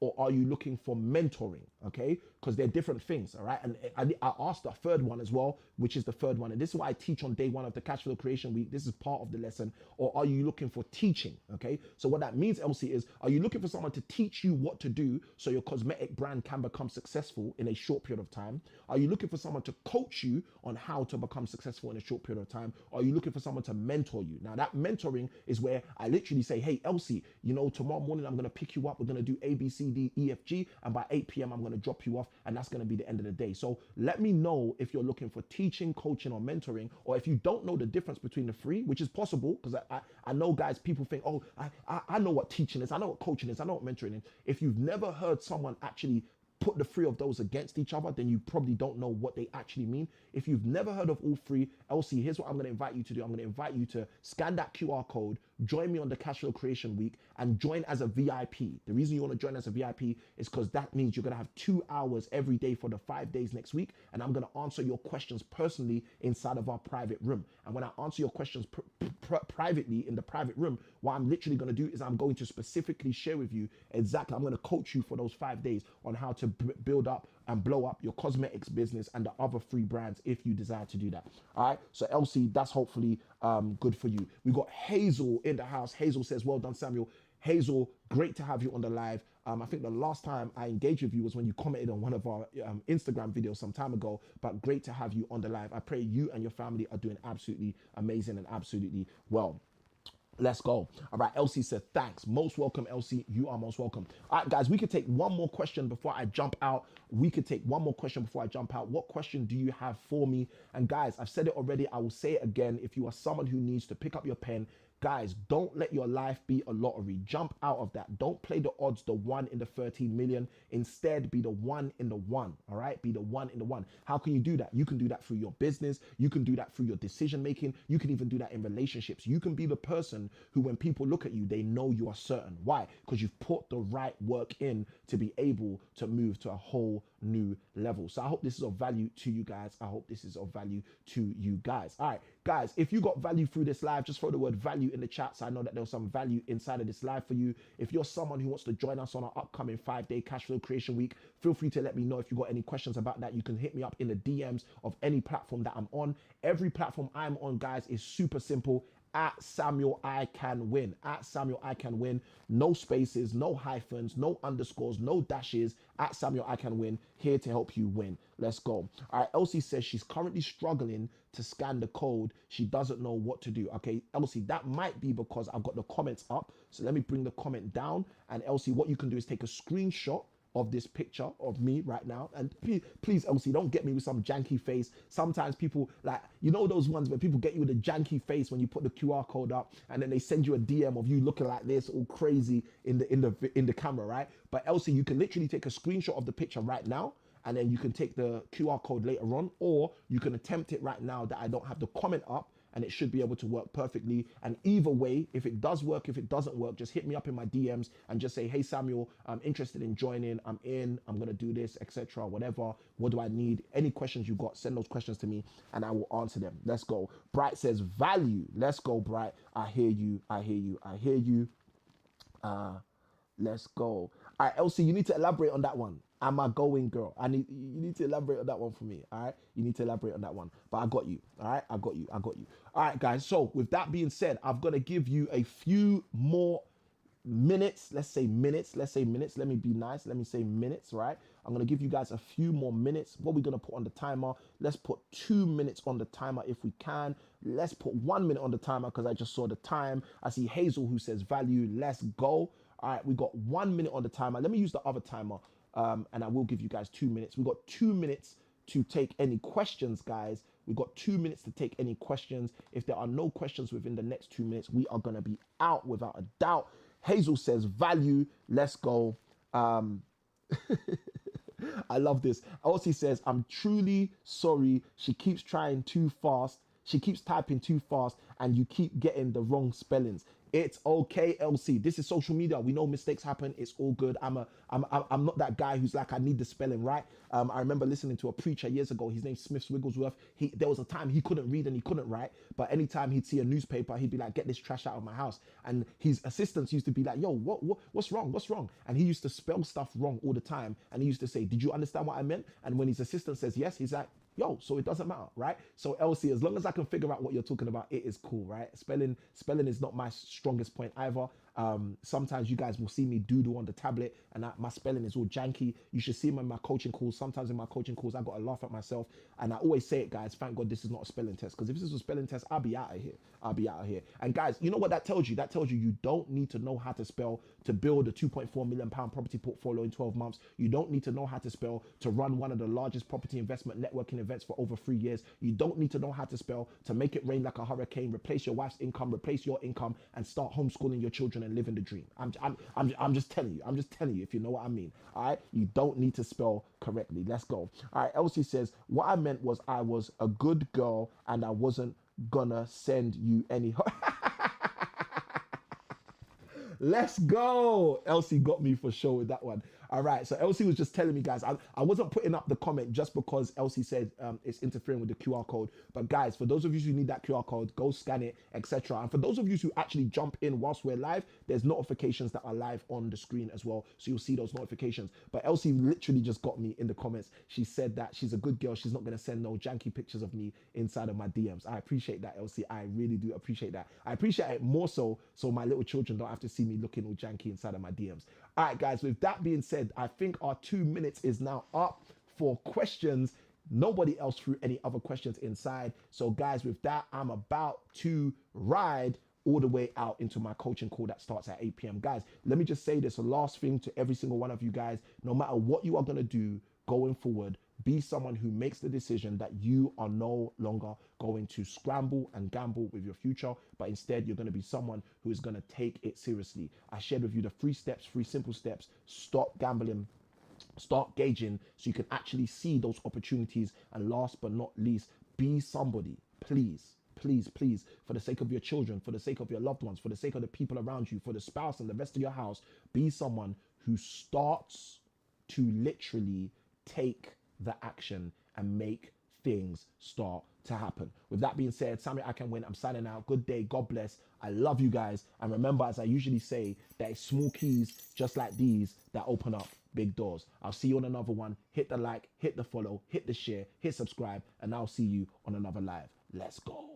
or are you looking for mentoring? Okay, because they're different things. All right, and I asked the third one as well, which is the third one, and this is what I teach on day one of the Cash Flow Creation Week. This is part of the lesson. Or are you looking for teaching? Okay, so what that means, Elsie, is are you looking for someone to teach you what to do so your cosmetic brand can become successful in a short period of time? Are you looking for someone to coach you on how to become successful in a short period of time? Or are you looking for someone to mentor you? Now that mentoring is where I literally say, hey Elsie, you know, tomorrow morning I'm going to pick you up, we're going to do A, B, C, D, E, F, G, and by 8 p.m. I'm going to drop you off, and that's going to be the end of the day. So let me know if you're looking for teaching, coaching, or mentoring, or if you don't know the difference between the three, which is possible, because I know, guys, people think, oh, I know what teaching is, I know what coaching is, I know what mentoring is. If you've never heard someone actually put the three of those against each other, then you probably don't know what they actually mean. If you've never heard of all three, Elsie, here's what I'm going to invite you to do. I'm going to invite you to scan that QR code, join me on the Cash Flow Creation Week, and join as a VIP. The reason you want to join as a VIP is because that means you're going to have 2 hours every day for the 5 days next week, and I'm going to answer your questions personally inside of our private room. And when I answer your questions privately in the private room, what I'm literally going to do is I'm going to specifically share with you exactly, I'm going to coach you for those 5 days on how to build up and blow up your cosmetics business and the other 3 brands if you desire to do that. All right, so Elsie, that's hopefully good for you. We got Hazel in the house. Hazel says, well done, Samuel. Hazel, great to have you on the live. I think the last time I engaged with you was when you commented on one of our Instagram videos some time ago, but great to have you on the live. I pray you and your family are doing absolutely amazing and absolutely well. Let's go. All right, Elsie said, thanks. Most welcome, Elsie. You are most welcome. All right, guys, we could take one more question before I jump out. What question do you have for me? And guys, I've said it already. I will say it again. If you are someone who needs to pick up your pen, guys, don't let your life be a lottery. Jump out of that. Don't play the odds, the 1 in the 13 million. Instead, be the 1 in the 1. All right? Be the 1 in the 1. How can you do that? You can do that through your business. You can do that through your decision making. You can even do that in relationships. You can be the person who, when people look at you, they know you are certain. Why? Because you've put the right work in to be able to move to a whole new level. So I hope this is of value to you guys. All right, guys, if you got value through this live, just throw the word value in the chat so I know that there's some value inside of this live for you. If you're someone who wants to join us on our upcoming 5-day Cash Flow Creation Week, feel free to let me know if you got any questions about that. You can hit me up in the DMs of any platform that I'm on. Every platform I'm on, guys, is super simple. At Samuel I Can Win. At Samuel I Can Win. No spaces, no hyphens, no underscores, no dashes. At Samuel I Can Win. Here to help you win. Let's go. All right, Elsie says she's currently struggling to scan the code. She doesn't know what to do. Okay, Elsie, that might be because I've got the comments up. So let me bring the comment down. And Elsie, what you can do is take a screenshot of this picture of me right now, and please Elsie, don't get me with some janky face. Sometimes people, like, you know those ones where people get you with a janky face when you put the QR code up and then they send you a DM of you looking like this all crazy in the camera, right? But Elsie, you can literally take a screenshot of the picture right now, and then you can take the QR code later on, or you can attempt it right now that I don't have the comment up, and it should be able to work perfectly. And either way, if it does work, if it doesn't work, just hit me up in my DMs and just say, hey Samuel, I'm interested in joining, I'm gonna do this, etc., whatever. What do I need? Any questions you got, send those questions to me and I will answer them. Let's go. Bright says value. Let's go, Bright. I hear you. Let's go. All right, Elsie, you need to elaborate on that one. Am I going, girl? You need to elaborate on that one for me. All right, you need to elaborate on that one. But I got you. All right, I got you. All right, guys. So with that being said, I'm gonna give you a few more minutes. Let's say minutes. Let me be nice. Let me say minutes. Right. I'm gonna give you guys a few more minutes. What are we gonna put on the timer? Let's put 2 minutes on the timer if we can. Let's put 1 minute on the timer because I just saw the time. I see Hazel who says value. Let's go. All right, we got 1 minute on the timer. Let me use the other timer. And I will give you guys 2 minutes. We've got 2 minutes to take any questions, guys. We've got 2 minutes to take any questions. If there are no questions within the next 2 minutes, we are going to be out without a doubt. Hazel says value. Let's go. I love this. Elsie says, I'm truly sorry. She keeps trying too fast. She keeps typing too fast and you keep getting the wrong spellings. It's okay, LC. This is social media. We know mistakes happen. It's all good. I'm not that guy who's like, I need the spelling right. I remember listening to a preacher years ago. His name's Smith Wigglesworth. There was a time he couldn't read and he couldn't write, but anytime he'd see a newspaper, he'd be like, get this trash out of my house. And his assistants used to be like, yo, what's wrong? What's wrong? And he used to spell stuff wrong all the time. And he used to say, did you understand what I meant? And when his assistant says yes, he's like, yo, so it doesn't matter, right? So LC, as long as I can figure out what you're talking about, it is cool, right? Spelling is not my strongest point either. Sometimes you guys will see me doodle on the tablet and my spelling is all janky. You should see me in my coaching calls. Sometimes in my coaching calls, I got to laugh at myself. And I always say it, guys, thank God this is not a spelling test. Because if this is a spelling test, I'll be out of here. I'll be out of here. And guys, you know what that tells you? That tells you you don't need to know how to spell to build a £2.4 million property portfolio in 12 months. You don't need to know how to spell to run one of the largest property investment networking events for over 3 years. You don't need to know how to spell to make it rain like a hurricane, replace your wife's income, replace your income, and start homeschooling your children and living the dream. I'm just telling you. I'm just telling you, if you know what I mean. All right, you don't need to spell correctly. Let's go. All right, Elsie says, what I meant was I was a good girl and I wasn't gonna send you any. Let's go. Elsie got me for sure with that one. All right, so Elsie was just telling me, guys, I wasn't putting up the comment just because Elsie said it's interfering with the QR code. But guys, for those of you who need that QR code, go scan it, etc. And for those of you who actually jump in whilst we're live, there's notifications that are live on the screen as well. So you'll see those notifications. But Elsie literally just got me in the comments. She said that she's a good girl. She's not going to send no janky pictures of me inside of my DMs. I appreciate that, Elsie. I really do appreciate that. I appreciate it more so my little children don't have to see me looking all janky inside of my DMs. All right, guys, with that being said, I think our 2 minutes is now up for questions. Nobody else threw any other questions inside. So, guys, with that, I'm about to ride all the way out into my coaching call that starts at 8 p.m. Guys, let me just say this, a last thing to every single one of you guys. No matter what you are going to do going forward, be someone who makes the decision that you are no longer going to scramble and gamble with your future, but instead you're going to be someone who is going to take it seriously. I shared with you the 3 simple steps. Stop gambling, start gauging so you can actually see those opportunities. And last but not least, be somebody, please, for the sake of your children, for the sake of your loved ones, for the sake of the people around you, for the spouse and the rest of your house, be someone who starts to literally take the action and make things start to happen. With that being said, Sammy, I can win. I'm signing out. Good day. God bless. I love you guys. And remember, as I usually say, that it's small keys just like these that open up big doors. I'll see you on another one. Hit the like, hit the follow, hit the share, hit subscribe, and I'll see you on another live. Let's go.